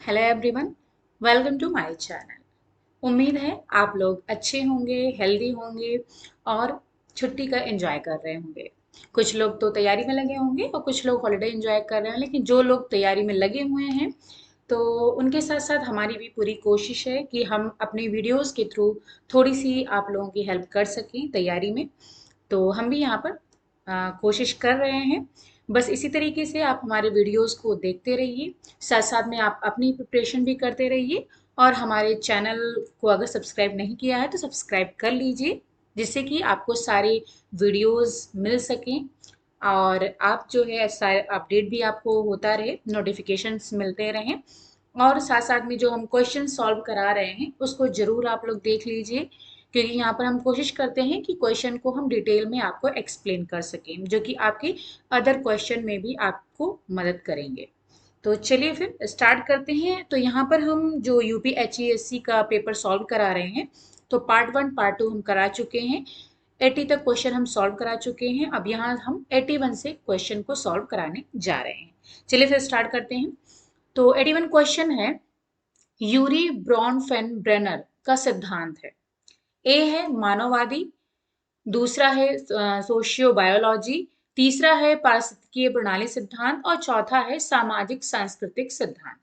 Hello everyone, welcome to my channel. उम्मीद है आप लोग अच्छे होंगे, हेल्दी होंगे और छुट्टी का एंजॉय कर रहे होंगे। कुछ लोग तो तैयारी में लगे होंगे और कुछ लोग हॉलिडे एंजॉय कर रहे हैं, लेकिन जो लोग तैयारी में लगे हुए हैं तो उनके साथ साथ हमारी भी पूरी कोशिश है कि हम अपनी वीडियोस के थ्रू थोड़ी सी आप लोगों की हेल्प कर सकें तैयारी में। तो हम भी यहाँ पर कोशिश कर रहे हैं। बस इसी तरीके से आप हमारे वीडियोस को देखते रहिए, साथ साथ में आप अपनी प्रिपरेशन भी करते रहिए और हमारे चैनल को अगर सब्सक्राइब नहीं किया है तो सब्सक्राइब कर लीजिए, जिससे कि आपको सारे वीडियोस मिल सकें और आप जो है सारे अपडेट भी आपको होता रहे, नोटिफिकेशंस मिलते रहें। और साथ साथ में जो हम क्वेश्चन सॉल्व करा रहे हैं उसको ज़रूर आप लोग देख लीजिए, क्योंकि यहाँ पर हम कोशिश करते हैं कि क्वेश्चन को हम डिटेल में आपको एक्सप्लेन कर सकें, जो कि आपके अदर क्वेश्चन में भी आपको मदद करेंगे। तो चलिए फिर स्टार्ट करते हैं। तो यहाँ पर हम जो यूपीएचईएससी का पेपर सॉल्व करा रहे हैं, तो पार्ट 1 पार्ट 2 हम करा चुके हैं। 80 तक क्वेश्चन हम सॉल्व करा चुके हैं। अब यहाँ हम 81 से क्वेश्चन को सॉल्व कराने जा रहे हैं। चलिए फिर स्टार्ट करते हैं। तो 81 क्वेश्चन है, यूरी ब्रॉनफेनब्रेनर का सिद्धांत है। ए है मानववादी, दूसरा है सोशियो बायोलॉजी, तीसरा है पारिस्थितिकीय प्रणाली सिद्धांत और चौथा है सामाजिक सांस्कृतिक सिद्धांत।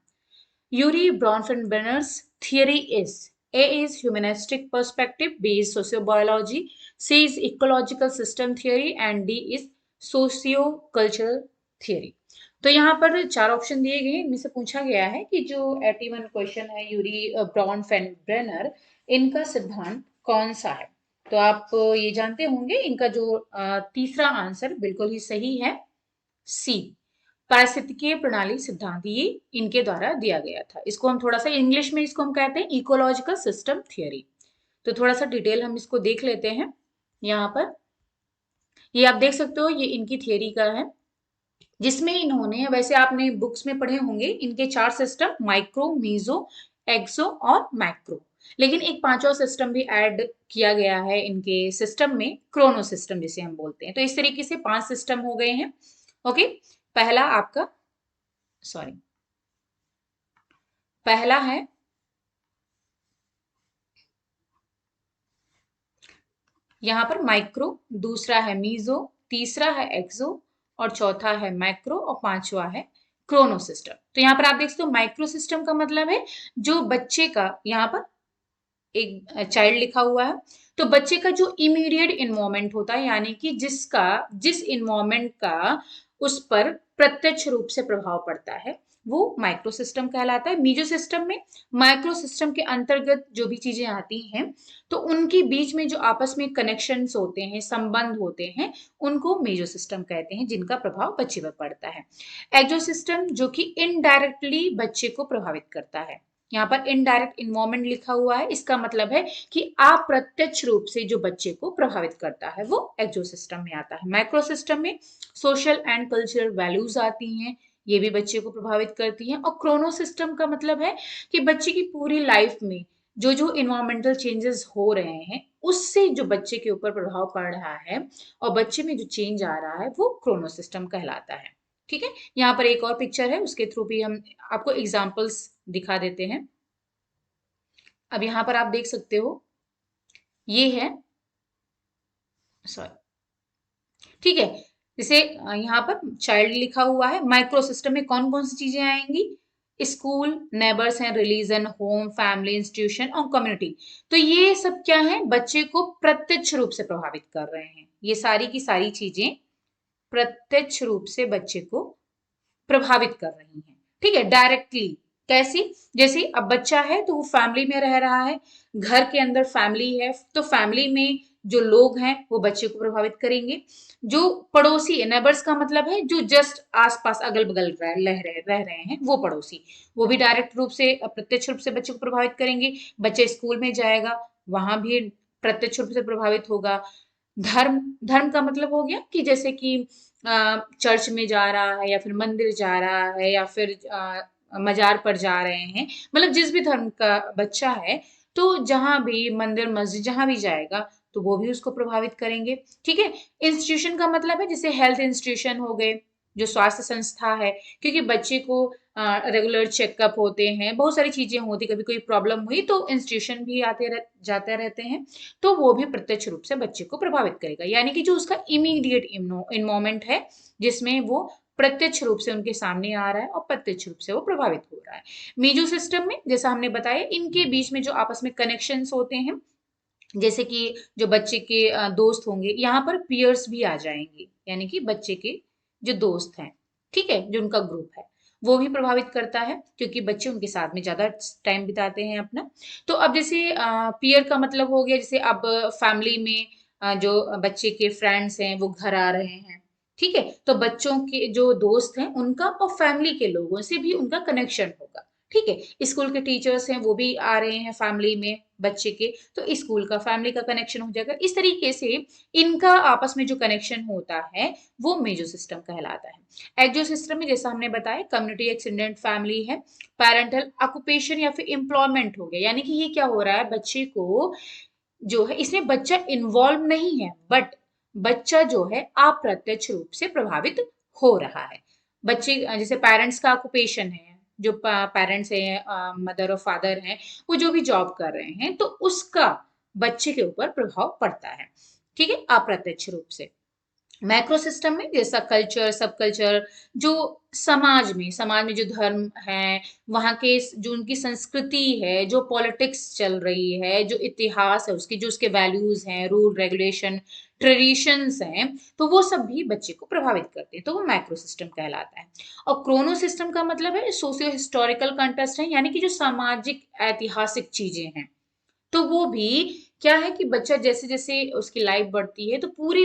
Urie Bronfenbrenner's theory is: A is humanistic perspective, B is sociobiology, C is ecological system theory and D is socio cultural theory. तो यहाँ पर चार ऑप्शन दिए गए हैं। इनमें से पूछा गया है कि जो 81 क्वेश्चन है यूरी ब्रॉनफेनब्रेनर, इनका सिद्धांत कौन सा है। तो आप ये जानते होंगे इनका जो तीसरा आंसर बिल्कुल ही सही है, सी, पारिस्थितिकीय प्रणाली सिद्धांत। ये इनके द्वारा दिया गया था। इसको हम थोड़ा सा इंग्लिश में इसको हम कहते हैं इकोलॉजिकल सिस्टम थियरी। तो थोड़ा सा डिटेल हम इसको देख लेते हैं। यहाँ पर ये आप देख सकते हो, ये इनकी थियरी का है, जिसमें इन्होंने, वैसे आपने बुक्स में पढ़े होंगे, इनके चार सिस्टम: माइक्रो, मीजो, एक्सो और मैक्रो। लेकिन एक पांचवा सिस्टम भी ऐड किया गया है इनके सिस्टम में, क्रोनो सिस्टम जिसे हम बोलते हैं। तो इस तरीके से 5 सिस्टम हो गए हैं। ओके, पहला आपका, सॉरी, पहला है यहाँ पर माइक्रो, दूसरा है मीजो, तीसरा है एक्सो और चौथा है मैक्रो और पांचवा है क्रोनो सिस्टम। तो यहाँ पर आप देख सकते हो, माइक्रो सिस्टम का मतलब है जो बच्चे का, यहाँ पर एक चाइल्ड लिखा हुआ है, तो बच्चे का जो इमीडिएट इन्वॉल्वमेंट होता है, यानी कि जिस इन्वॉल्वमेंट का उस पर प्रत्यक्ष रूप से प्रभाव पड़ता है, वो माइक्रो सिस्टम कहलाता है। मीजो सिस्टम में, माइक्रो सिस्टम के अंतर्गत जो भी चीजें आती हैं, तो उनके बीच में जो आपस में कनेक्शंस होते हैं, संबंध होते हैं, उनको मेजो सिस्टम कहते हैं, जिनका प्रभाव बच्चे पर पड़ता है। एक्सो सिस्टम जो कि इनडायरेक्टली बच्चे को प्रभावित करता है। यहाँ पर इनडायरेक्ट इन्वॉल्वमेंट लिखा हुआ है, इसका मतलब है कि अप्रत्यक्ष रूप से जो बच्चे को प्रभावित करता है वो एक्सो सिस्टम में आता है। माइक्रो सिस्टम में सोशल एंड कल्चरल वैल्यूज आती हैं, ये भी बच्चे को प्रभावित करती हैं। और क्रोनो सिस्टम का मतलब है कि बच्चे की पूरी लाइफ में जो जो इन्वायरमेंटल चेंजेस हो रहे हैं, उससे जो बच्चे के ऊपर प्रभाव पड़ रहा है और बच्चे में जो चेंज आ रहा है, वो क्रोनो सिस्टम कहलाता है। ठीक है, यहाँ पर एक और पिक्चर है, उसके थ्रू भी हम आपको एग्जाम्पल्स दिखा देते हैं। अब यहाँ पर आप देख सकते हो, ये है, सॉरी, ठीक है, जैसे यहाँ पर चाइल्ड लिखा हुआ है। माइक्रो सिस्टम में कौन कौन सी चीजें आएंगी? स्कूल, नेबर्स हैं, रिलीजन, होम, फैमिली, इंस्टीट्यूशन और कम्युनिटी। तो ये सब क्या है? बच्चे को प्रत्यक्ष रूप से प्रभावित कर रहे हैं। ये सारी की सारी चीजें प्रत्यक्ष रूप से बच्चे को प्रभावित कर रही हैं। ठीक है, डायरेक्टली कैसी? जैसे अब बच्चा है तो वो फैमिली में रह रहा है, घर के अंदर फैमिली है, तो फैमिली में जो लोग हैं वो बच्चे को प्रभावित करेंगे। जो पड़ोसी है, नेबर्स का मतलब है जो जस्ट आसपास अगल बगल रह रहे हैं, वो पड़ोसी, वो भी डायरेक्ट रूप से, प्रत्यक्ष रूप से बच्चे को प्रभावित करेंगे। बच्चे स्कूल में जाएगा, वहां भी प्रत्यक्ष रूप से प्रभावित होगा। धर्म, धर्म का मतलब हो गया कि जैसे कि चर्च में जा रहा है या फिर मंदिर जा रहा है या फिर मजार पर जा रहे हैं, मतलब जिस भी धर्म का बच्चा है, तो जहां भी मंदिर मस्जिद जहां भी जाएगा तो वो भी उसको प्रभावित करेंगे। ठीक है, इंस्टीट्यूशन का मतलब है जैसे हेल्थ इंस्टीट्यूशन हो गए, जो स्वास्थ्य संस्था है, क्योंकि बच्चे को रेगुलर चेकअप होते हैं, बहुत सारी चीजें होती, कभी कोई प्रॉब्लम हुई तो इंस्टीट्यूशन भी जाते रहते हैं, तो वो भी प्रत्यक्ष रूप से बच्चे को प्रभावित करेगा। यानी कि जो उसका इमीडिएट इन्वॉल्वमेंट है, जिसमें वो प्रत्यक्ष रूप से उनके सामने आ रहा है और प्रत्यक्ष रूप से वो प्रभावित हो रहा है। मीजो सिस्टम में जैसा हमने बताया, इनके बीच में जो आपस में कनेक्शंस होते हैं, जैसे कि जो बच्चे के दोस्त होंगे, यहाँ पर पियर्स भी आ जाएंगे, यानी कि बच्चे के जो दोस्त हैं, ठीक है, जो उनका ग्रुप है, वो भी प्रभावित करता है, क्योंकि बच्चे उनके साथ में ज्यादा टाइम बिताते हैं अपना। तो अब जैसे पियर का मतलब हो गया, जैसे अब फैमिली में जो बच्चे के फ्रेंड्स हैं वो घर आ रहे हैं, ठीक है, तो बच्चों के जो दोस्त हैं उनका और फैमिली के लोगों से भी उनका कनेक्शन होगा, ठीक है। स्कूल के टीचर्स हैं वो भी आ रहे हैं फैमिली में बच्चे के, तो स्कूल का फैमिली का कनेक्शन हो जाएगा। इस तरीके से इनका आपस में जो कनेक्शन होता है वो मेजो सिस्टम कहलाता है। एक्सो सिस्टम में जैसा हमने बताया, कम्युनिटी एक्सटेंडेड फैमिली है, पैरेंटल ऑक्यूपेशन या फिर एम्प्लॉयमेंट हो गया, यानी कि ये क्या हो रहा है, बच्चे को जो है, इसमें बच्चा इन्वॉल्व नहीं है, बट बच्चा जो है अप्रत्यक्ष रूप से प्रभावित हो रहा है। बच्चे जैसे पेरेंट्स का ऑक्यूपेशन है, जो पेरेंट्स हैं, मदर और फादर हैं, वो जो भी जॉब कर रहे हैं, तो उसका बच्चे के ऊपर प्रभाव पड़ता है, ठीक है, अप्रत्यक्ष रूप से। मैक्रो सिस्टम में जैसा कल्चर, सब कल्चर, जो समाज में जो धर्म है, वहाँ के जो उनकी संस्कृति है, जो पॉलिटिक्स चल रही है, जो इतिहास है उसकी, जो उसके वैल्यूज हैं, रूल रेगुलेशन, ट्रेडिशंस हैं, तो वो सब भी बच्चे को प्रभावित करते हैं, तो वो मैक्रो सिस्टम कहलाता है। और क्रोनो सिस्टम का मतलब है सोशियो हिस्टोरिकल कंटेक्स्ट है, यानी कि जो सामाजिक ऐतिहासिक चीजें हैं, तो वो भी क्या है कि बच्चा जैसे जैसे उसकी लाइफ बढ़ती है, तो पूरी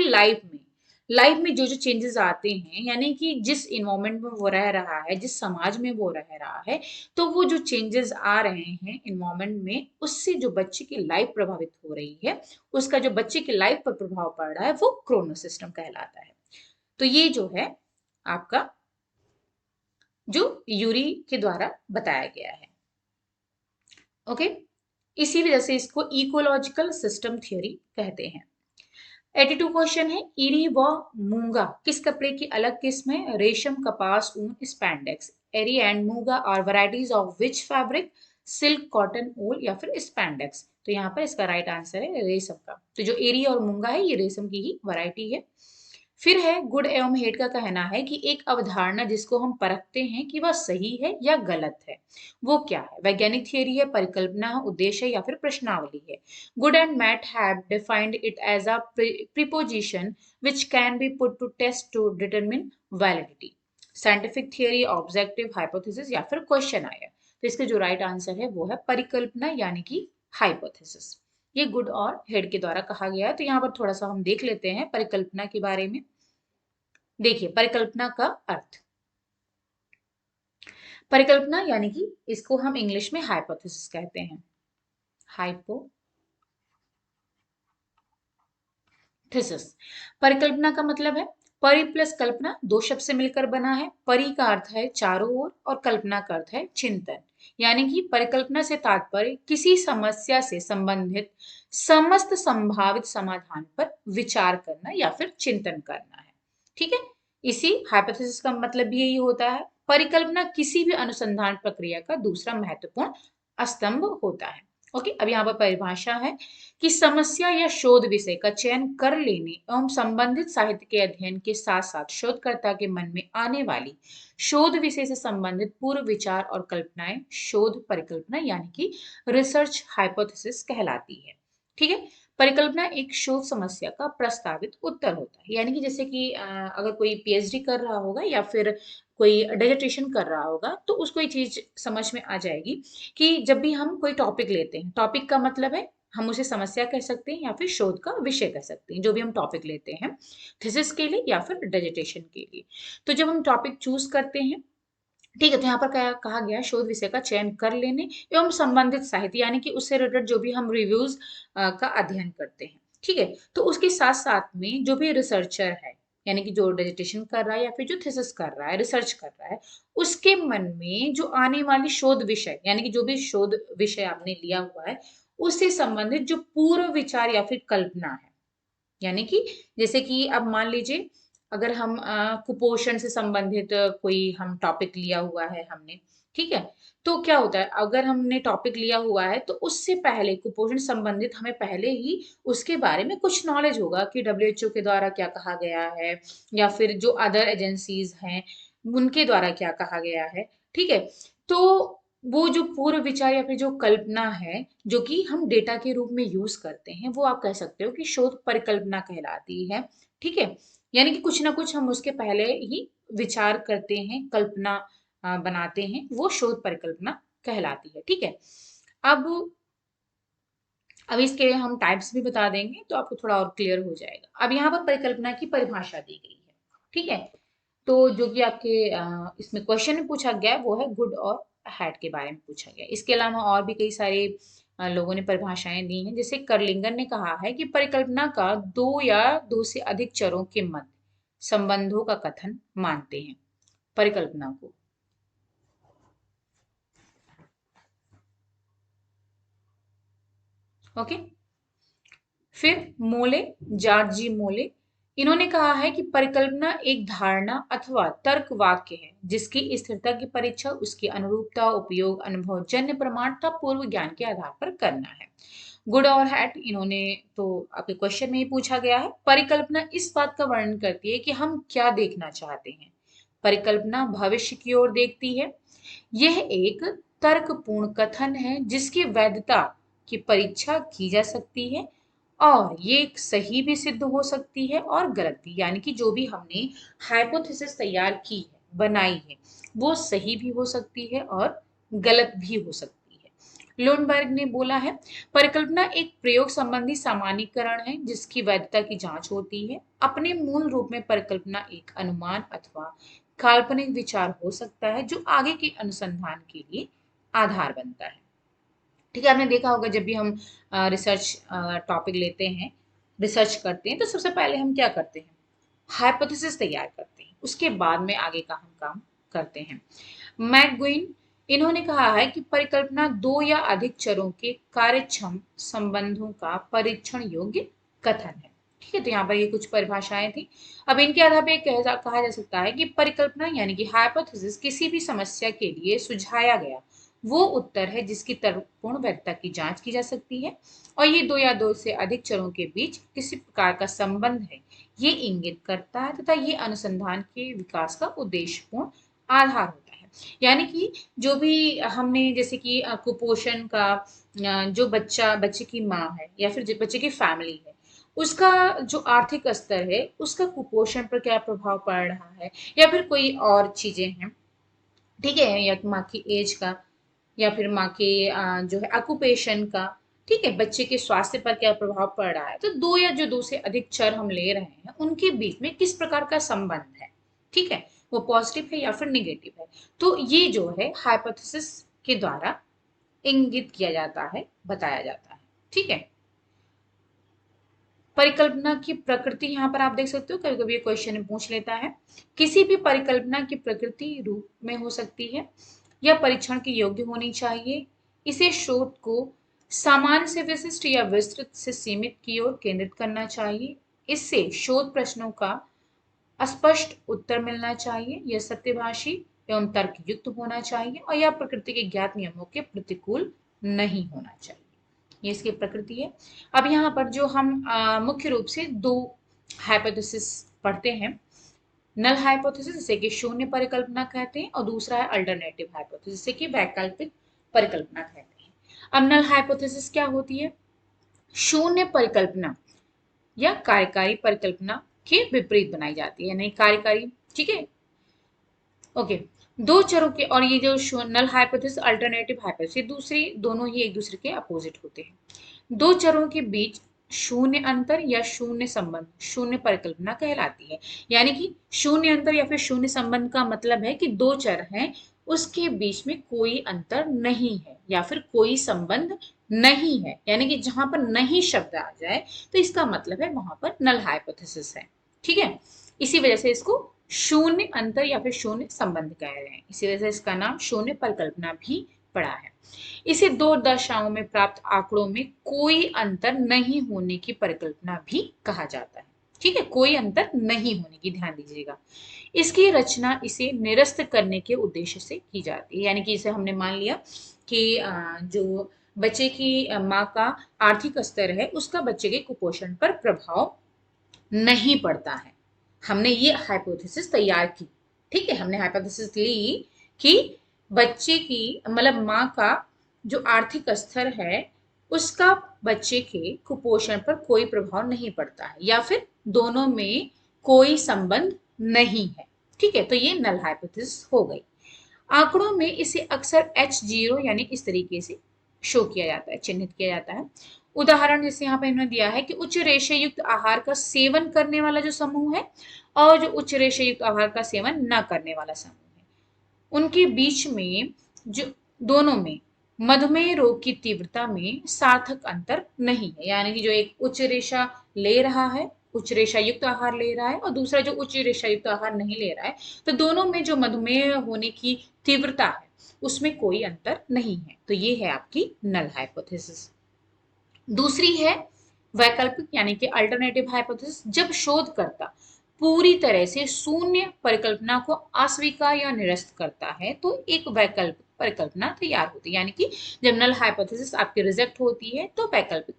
लाइफ में जो जो चेंजेस आते हैं, यानी कि जिस इन्वायरमेंट में वो रह रहा है, जिस समाज में वो रह रहा है, तो वो जो चेंजेस आ रहे हैं इन्वायरमेंट में, उससे जो बच्चे की लाइफ प्रभावित हो रही है, उसका जो बच्चे की लाइफ पर प्रभाव पड़ रहा है, वो क्रोनो सिस्टम कहलाता है। तो ये जो है आपका, जो यूरी के द्वारा बताया गया है, ओके। इसी वजह से इसको इकोलॉजिकल सिस्टम थ्योरी कहते हैं। 82 क्वेश्चन है, इरी व मूंगा किस कपड़े की अलग किस्म है? रेशम, कपास, ऊन, spandex. Eri and muga are varieties of which fabric? Silk, cotton, wool या फिर स्पैंडेक्स। तो यहाँ पर इसका राइट आंसर है रेशम का। तो जो एरी और मूंगा है, ये रेशम की ही वैरायटी है। फिर है गुड एवं हेड का कहना है कि एक अवधारणा जिसको हम परखते हैं कि वह सही है या गलत है, वो क्या है? वैज्ञानिक थियरी है, परिकल्पना है, उद्देश्य है या फिर प्रश्नावली है। Goode and Hatt have defined it as a preposition which can be put to test to determine validity. Scientific theory, objective, hypothesis या फिर क्वेश्चन आया। तो इसका जो राइट आंसर है वो है परिकल्पना, यानी कि हाइपोथेसिस। ये गुड और हेड के द्वारा कहा गया है। तो यहाँ पर थोड़ा सा हम देख लेते हैं परिकल्पना के बारे में। देखिए, परिकल्पना का अर्थ, परिकल्पना यानी कि इसको हम इंग्लिश में हाइपोथेसिस कहते हैं। हाइपोथेसिस, परिकल्पना का मतलब है परि प्लस कल्पना, दो शब्द से मिलकर बना है। परि का अर्थ है चारों ओर और कल्पना का अर्थ है चिंतन। यानी कि परिकल्पना से तात्पर्य किसी समस्या से संबंधित समस्त संभावित समाधान पर विचार करना या फिर चिंतन करना है, ठीक है। इसी हाइपोथेसिस का मतलब भी यही होता है। परिकल्पना किसी भी अनुसंधान प्रक्रिया का दूसरा महत्वपूर्ण स्तंभ होता है। ओके, अब यहाँ पर परिभाषा है कि समस्या या शोध विषय का चयन कर लेने एवं संबंधित साहित्य के अध्ययन के साथ साथ शोधकर्ता के मन में आने वाली शोध विषय से संबंधित पूर्व विचार और कल्पनाएं शोध परिकल्पना यानी कि रिसर्च हाइपोथेसिस कहलाती है, ठीक है। परिकल्पना एक शोध समस्या का प्रस्तावित उत्तर होता है। यानी कि जैसे कि अगर कोई पीएचडी कर रहा होगा या फिर कोई डिसर्टेशन कर रहा होगा, तो उसको ये चीज समझ में आ जाएगी कि जब भी हम कोई टॉपिक लेते हैं, टॉपिक का मतलब है हम उसे समस्या कह सकते हैं या फिर शोध का विषय कह सकते हैं, जो भी हम टॉपिक लेते हैं थीसिस के लिए या फिर डिसर्टेशन के लिए। तो जब हम टॉपिक चूज करते हैं, ठीक है, तो यहाँ पर क्या कहा गया, शोध विषय का चयन कर लेने एवं संबंधित साहित्य, यानी कि उससे रिलेटेड जो भी हम रिव्यूज का अध्ययन करते हैं, ठीक है, तो उसके साथ साथ में जो भी रिसर्चर है, यानी कि जो डिसर्टेशन कर रहा है या फिर जो थीसिस कर रहा है, रिसर्च कर रहा है, उसके मन में जो आने वाली शोध विषय, यानी कि जो भी शोध विषय आपने लिया हुआ है, उससे संबंधित जो पूर्व विचार या फिर कल्पना है, यानी कि जैसे कि अब मान लीजिए अगर हम कुपोषण से संबंधित कोई हम टॉपिक लिया हुआ है हमने, ठीक है, तो क्या होता है, अगर हमने टॉपिक लिया हुआ है तो उससे पहले कुपोषण संबंधित हमें पहले ही उसके बारे में कुछ नॉलेज होगा कि डब्ल्यूएचओ के द्वारा क्या कहा गया है, या फिर जो अदर एजेंसीज हैं उनके द्वारा क्या कहा गया है, ठीक है। तो वो जो पूर्व विचार या फिर जो कल्पना है जो कि हम डेटा के रूप में यूज करते हैं, वो आप कह सकते हो कि शोध परिकल्पना कहलाती है, ठीक है। यानी कि कुछ ना कुछ हम उसके पहले ही विचार करते हैं, कल्पना बनाते हैं, वो शोध परिकल्पना कहलाती है, ठीक है। अब अब इसके हम टाइप्स भी बता देंगे तो आपको थोड़ा और क्लियर हो जाएगा। अब यहाँ पर परिकल्पना की परिभाषा दी गई है, ठीक है। तो जो कि आपके इसमें क्वेश्चन में पूछा गया है वो है गुड और हैड के बारे में पूछा गया है। इसके अलावा और भी कई सारे लोगों ने परिभाषाएं दी हैं। जैसे करलिंगन ने कहा है कि परिकल्पना का दो या दो से अधिक चरों के मध्य संबंधों का कथन मानते हैं परिकल्पना को। ओके, फिर मोले, जॉर्जी मोले, इन्होंने कहा है कि परिकल्पना एक धारणा अथवा तर्क वाक्य है जिसकी स्थिरता की परीक्षा उसकी अनुरूपता, उपयोग, अनुभवजन्य प्रमाण तथा पूर्व ज्ञान के आधार पर करना है। गुड और हैट, इन्होंने तो आपके क्वेश्चन में ही पूछा गया है। परिकल्पना इस बात का वर्णन करती है कि हम क्या देखना चाहते हैं। परिकल्पना भविष्य की ओर देखती है। यह एक तर्कपूर्ण कथन है जिसकी वैधता की परीक्षा की जा सकती है, और ये सही भी सिद्ध हो सकती है और गलत भी, यानी कि जो भी हमने हाइपोथेसिस तैयार की है, बनाई है, वो सही भी हो सकती है और गलत भी हो सकती है। लुनबर्ग ने बोला है, परिकल्पना एक प्रयोग संबंधी सामान्यीकरण है जिसकी वैधता की जांच होती है। अपने मूल रूप में परिकल्पना एक अनुमान अथवा काल्पनिक विचार हो सकता है जो आगे के अनुसंधान के लिए आधार बनता है, ठीक है। आपने देखा होगा जब भी हम रिसर्च टॉपिक लेते हैं, रिसर्च करते हैं, तो सबसे पहले हम क्या करते हैं, हाइपोथेसिस तैयार करते हैं, उसके बाद में आगे का हम काम करते हैं। मैकगुइन, इन्होंने कहा है कि परिकल्पना दो या अधिक चरों के कार्यक्षम संबंधों का परीक्षण योग्य कथन है, ठीक है। तो यहाँ पर ये कुछ परिभाषाएं थी। अब इनके आधार पर कहा जा सकता है कि परिकल्पना यानी कि हाइपोथेसिस किसी भी समस्या के लिए सुझाया गया वो उत्तर है जिसकी तर्कपूर्ण वैधता की जांच की जा सकती है, और ये दो या दो से अधिक चरों के बीच किसी प्रकार का संबंध है ये इंगित करता है, तथा ये अनुसंधान के विकास का उद्देश्यपूर्ण आधार होता है। यानी कि जो भी हमने, जैसे कि कुपोषण का जो बच्चे की माँ है या फिर बच्चे की फैमिली है, उसका जो आर्थिक स्तर है उसका कुपोषण पर क्या प्रभाव पड़ रहा है, या फिर कोई और चीजें हैं, ठीक है, या माँ की एज का, या फिर माँ के जो है ऑक्यूपेशन का, ठीक है, बच्चे के स्वास्थ्य पर क्या प्रभाव पड़ रहा है। तो दो या जो दो से अधिक चर हम ले रहे हैं उनके बीच में किस प्रकार का संबंध है, ठीक है, वो पॉजिटिव है या फिर निगेटिव है, तो ये जो है हाइपोथेसिस के द्वारा इंगित किया जाता है, बताया जाता है, ठीक है। परिकल्पना की प्रकृति यहाँ पर आप देख सकते हो, कभी कभी ये क्वेश्चन पूछ लेता है। किसी भी परिकल्पना की प्रकृति रूप में हो सकती है या परीक्षण के योग्य होनी चाहिए। इसे शोध को सामान्य से विशिष्ट या विस्तृत से सीमित की ओर केंद्रित करना चाहिए। इससे शोध प्रश्नों का स्पष्ट उत्तर मिलना चाहिए। यह सत्यभाषी एवं तर्कयुक्त होना चाहिए, और यह प्रकृति के ज्ञात नियमों के प्रतिकूल नहीं होना चाहिए। ये इसकी प्रकृति है। अब यहाँ पर जो हम मुख्य रूप से दो हाइपोथेसिस पढ़ते हैं, नल हाइपोथेसिस जिसे कि शून्य परिकल्पना कहते हैं, और दूसरा है अल्टरनेटिव हाइपोथेसिस जिसे कि वैकल्पिक परिकल्पना कहते हैं। अब नल हाइपोथेसिस क्या होती है, शून्य परिकल्पना या कार्यकारी परिकल्पना के विपरीत बनाई जाती है, यानी कार्यकारी, ठीक है, ओके। दो चरों के, और ये जो नल हाइपोथेसिस अल्टरनेटिव हाइपोथेसिस, दूसरी दोनों ही एक दूसरे के अपोजिट होते हैं। दो चरों के बीच शून्य अंतर या शून्य संबंध शून्य परिकल्पना कहलाती है। यानी कि शून्य अंतर या फिर शून्य संबंध का मतलब है कि दो चर हैं, उसके बीच में कोई अंतर नहीं है या फिर कोई संबंध नहीं है, यानी कि जहां पर नहीं शब्द आ जाए तो इसका मतलब है वहां पर नल हाइपोथेसिस है, ठीक है। इसी वजह से इसको शून्य अंतर या फिर शून्य संबंध कह रहे हैं, इसी वजह से इसका नाम शून्य परिकल्पना भी पड़ा है। इसे दो दशाओं में प्राप्त आंकड़ों में कोई अंतर नहीं होने की परिकल्पना भी कहा जाता है, ठीक है, कोई अंतर नहीं होने की, ध्यान दीजिएगा। इसकी रचना इसे निरस्त करने के उद्देश्य से की जाती है, यानी कि इसे हमने मान लिया कि जो बच्चे की माँ का आर्थिक स्तर है उसका बच्चे के कुपोषण पर प्रभाव नहीं पड़ता है। हमने ये हाइपोथेसिस तैयार की, ठीक है, हमने हाइपोथेसिस ली कि बच्चे की मतलब माँ का जो आर्थिक स्तर है उसका बच्चे के कुपोषण पर कोई प्रभाव नहीं पड़ता है, या फिर दोनों में कोई संबंध नहीं है। ठीक है, तो ये नल हाइपोथेसिस हो गई। आंकड़ों में इसे अक्सर H0 यानी इस तरीके से शो किया जाता है, चिन्हित किया जाता है। उदाहरण जैसे यहाँ पे इन्होंने दिया है कि उच्च रेशे युक्त आहार का सेवन करने वाला जो समूह है और जो उच्च रेशे युक्त आहार का सेवन न करने वाला समूह है, उनके बीच में जो दोनों में मधुमेह रोग की तीव्रता में सार्थक अंतर नहीं है, यानी कि जो एक उच्च रेशा ले रहा है, उच्च रेशा युक्त आहार ले रहा है, और दूसरा जो उच्च रेशा युक्त आहार नहीं ले रहा है, तो दोनों में जो मधुमेह होने की तीव्रता है उसमें कोई अंतर नहीं है। तो ये है आपकी नल हाइपोथेसिस। दूसरी है वैकल्पिक यानी कि अल्टरनेटिव हाइपोथेसिस। जब शोधकर्ता पूरी तरह से शून्य परिकल्पना को अस्वीकार या निरस्त करता है तो एक वैकल्पिक परिकल्पना तैयार होती है, यानी कि जब नल हाइपोथेसिस आपकी रिजेक्ट होती है तो वैकल्पिक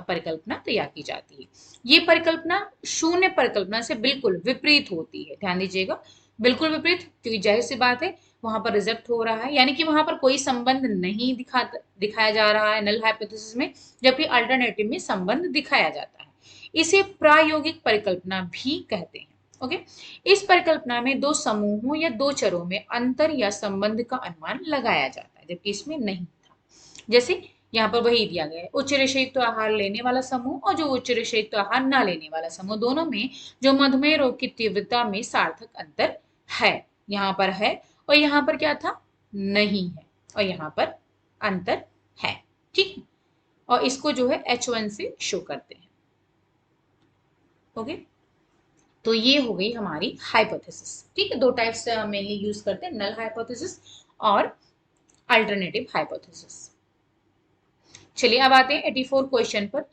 परिकल्पना तैयार की जाती है। ये परिकल्पना शून्य परिकल्पना से बिल्कुल विपरीत होती है, ध्यान दीजिएगा, बिल्कुल विपरीत, क्योंकि जाहिर सी बात है वहां पर रिजेक्ट हो रहा है, यानी कि वहां पर कोई संबंध नहीं दिखाया जा रहा है नल हाइपोथेसिस में, जबकि अल्टरनेटिव में संबंध दिखाया जाता है। इसे प्रायोगिक परिकल्पना भी कहते हैं। ओके, इस परिकल्पना में दो समूहों या दो चरों में अंतर या संबंध का अनुमान लगाया जाता है, जबकि इसमें नहीं था। जैसे यहाँ पर वही दिया गया है, उच्च रेशयुक्त आहार लेने वाला समूह और जो उच्च रेशयुक्त आहार न लेने वाला समूह, दोनों में जो मधुमेह रोग की तीव्रता में सार्थक अंतर है, यहाँ पर है, और यहाँ पर क्या था, नहीं है, और यहाँ पर अंतर है। ठीक है, और इसको जो है H1 से शो करते हैं। ओके, तो ये हो गई हमारी हाइपोथेसिस। ठीक है, दो टाइप्स मेनली यूज करते हैं, नल हाइपोथेसिस और अल्टरनेटिव हाइपोथेसिस। चलिए अब आते हैं 84 क्वेश्चन पर।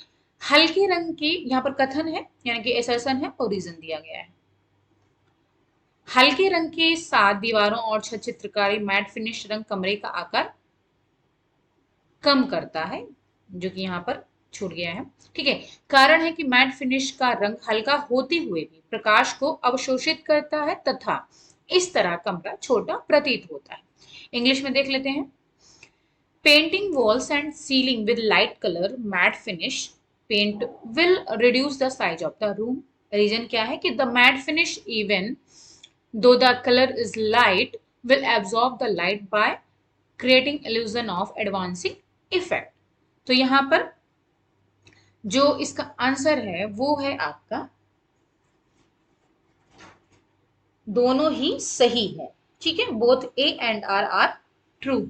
हल्के रंग की यहाँ पर कथन है, यानी कि असर्शन है और रीजन दिया गया है। हल्के रंग के साथ दीवारों और छत चित्रकारी मैट फिनिश रंग कमरे का आकार कम करता है, जो कि यहाँ पर छूट गया है। ठीक है, कारण है कि मैट फिनिश का रंग हल्का होते हुए भी प्रकाश को अवशोषित करता है तथा इस तरह कमरा छोटा प्रतीत होता है। इंग्लिश में देख लेते हैं। Painting walls and ceiling with light color matte finish paint will reduce the size of the room. Reason क्या है कि the matte finish even though the color is light will absorb the light by creating illusion of advancing effect. तो यहां पर जो इसका answer है वो है आपका, दोनों ही सही है। ठीक है, both A and R true,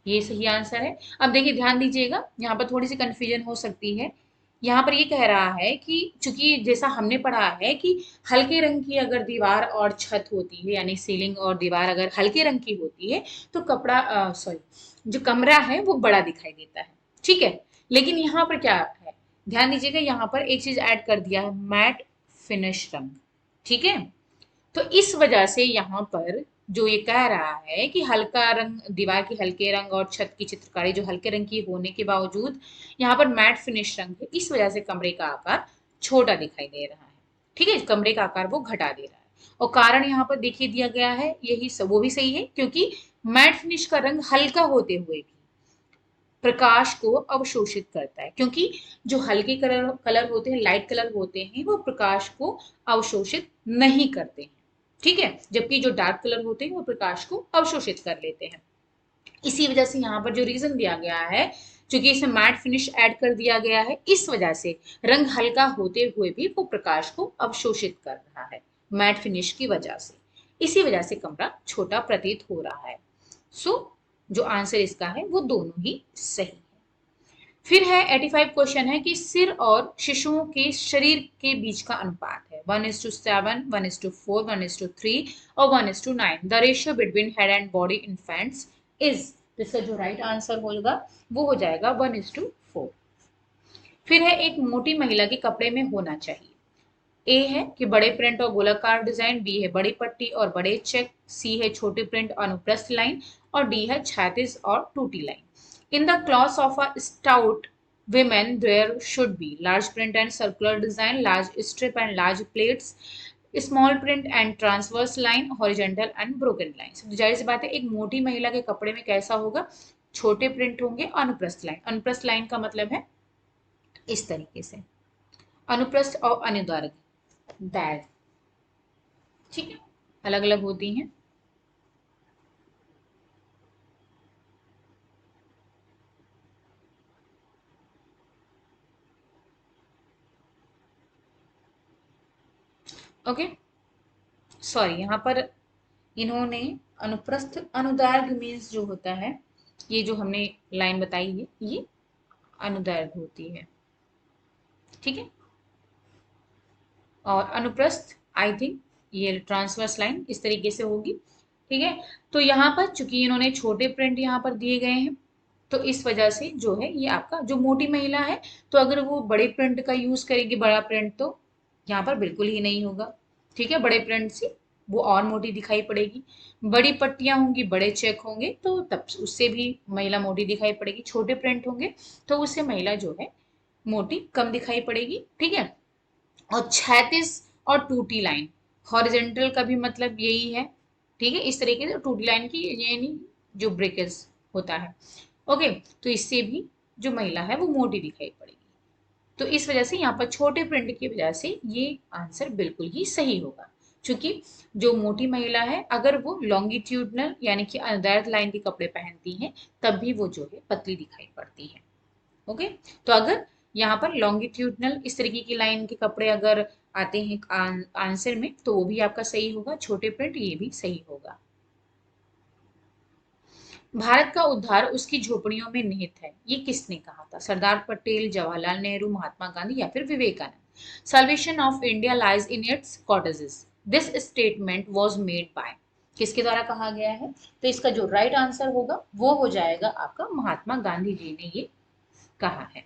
ये सही आंसर है। अब देखिए ध्यान दीजिएगा, यहाँ पर थोड़ी सी कंफ्यूजन हो सकती है। यहाँ पर ये कह रहा है कि चूंकि जैसा हमने पढ़ा है कि हल्के रंग की अगर दीवार और छत होती है, यानी सीलिंग और दीवार अगर हल्के रंग की होती है तो कपड़ा सॉरी जो कमरा है वो बड़ा दिखाई देता है। ठीक है, लेकिन यहाँ पर क्या है, ध्यान दीजिएगा, यहाँ पर एक चीज ऐड कर दिया है, मैट फिनिश रंग। ठीक है, तो इस वजह से यहाँ पर जो ये कह रहा है कि हल्का रंग, दीवार की हल्के रंग और छत की चित्रकारी जो हल्के रंग की होने के बावजूद यहाँ पर मैट फिनिश रंग है, इस वजह से कमरे का आकार छोटा दिखाई दे रहा है। ठीक है, कमरे का आकार वो घटा दे रहा है, और कारण यहाँ पर देखिए दिया गया है, यही सब वो भी सही है, क्योंकि मैट फिनिश का रंग हल्का होते हुए भी प्रकाश को अवशोषित करता है, क्योंकि जो हल्के कलर कलर होते हैं, लाइट कलर होते हैं, वो प्रकाश को अवशोषित नहीं करते हैं। ठीक है, जबकि जो डार्क कलर होते हैं वो प्रकाश को अवशोषित कर लेते हैं। इसी वजह से यहाँ पर जो रीजन दिया गया है, क्योंकि इसमें मैट फिनिश ऐड कर दिया गया है, इस वजह से रंग हल्का होते हुए भी वो प्रकाश को अवशोषित कर रहा है, मैट फिनिश की वजह से। इसी वजह से कमरा छोटा प्रतीत हो रहा है। सो जो आंसर इसका है वो दोनों ही सही है। फिर है 85 क्वेश्चन है कि सिर और शिशुओं के शरीर के बीच का अनुपात है 1:7, 1:4, 1:3 और 1:9। The ratio between head and body infants is, जिसका जो राइट आंसर होगा वो हो जाएगा 1:4। फिर है एक मोटी महिला के कपड़े में होना चाहिए। ए है कि बड़े प्रिंट और गोलाकार डिजाइन, बी है बड़ी पट्टी और बड़े चेक, सी है छोटे प्रिंट और अनुप्रस्थ लाइन, और डी है क्षैतिज और टूटी line. In the cloth of a stout women there should be large print and circular design, large strip and large plates, small print and transverse line, horizontal and broken lines। तो जाहिर सी बात है एक मोटी महिला के कपड़े में कैसा होगा, छोटे प्रिंट होंगे, अनुप्रस्थ लाइन। अनुप्रस्थ लाइन का मतलब है इस तरीके से, अनुप्रस्थ और अनुदैर्घ्य दैर्घ्य, ठीक है, अलग अलग होती हैं। ओके, सॉरी, यहाँ पर इन्होंने अनुप्रस्थ अनुदैर्घ्य मीन्स जो होता है, ये जो हमने लाइन बताई है ये अनुदैर्घ्य होती है, ठीक है। और अनुप्रस्थ आई थिंक ये ट्रांसवर्स लाइन इस तरीके से होगी, ठीक है। तो यहाँ पर चूंकि इन्होंने छोटे प्रिंट यहाँ पर दिए गए हैं, तो इस वजह से जो है ये आपका जो मोटी महिला है, तो अगर वो बड़े प्रिंट का यूज करेगी, बड़ा प्रिंट, तो यहाँ पर बिल्कुल ही नहीं होगा, ठीक है। बड़े प्रिंट से वो और मोटी दिखाई पड़ेगी। बड़ी पट्टियां होंगी, बड़े चेक होंगे, तो तब उससे भी महिला मोटी दिखाई पड़ेगी। छोटे प्रिंट होंगे तो उससे महिला जो है मोटी कम दिखाई पड़ेगी, ठीक है। और क्षैतिज और टूटी लाइन, हॉरिजेंटल का भी मतलब यही है, ठीक है। इस तरीके से टूटी लाइन की यानी जो ब्रेकेज होता है, ओके, तो इससे भी जो महिला है वो मोटी दिखाई पड़ेगी। तो इस वजह से यहाँ पर छोटे प्रिंट की वजह से ये आंसर बिल्कुल ही सही होगा, क्योंकि जो मोटी महिला है अगर वो लॉन्गिट्यूडनल यानी कि अनुदैर्घ्य लाइन के कपड़े पहनती है, तब भी वो जो है पतली दिखाई पड़ती है, ओके। तो अगर यहाँ पर लॉन्गिट्यूडनल इस तरीके की लाइन के कपड़े अगर आते हैं आंसर में, तो वो भी आपका सही होगा। छोटे प्रिंट ये भी सही होगा। भारत का उद्धार उसकी झोपड़ियों में निहित है, ये किसने कहा था? सरदार पटेल, जवाहरलाल नेहरू, महात्मा गांधी या फिर Vivekananda. salvation of India lies in its cottages, this statement was made by, किसके द्वारा कहा गया है? तो इसका जो राइट आंसर होगा वो हो जाएगा आपका महात्मा गांधी जी ने ये कहा है।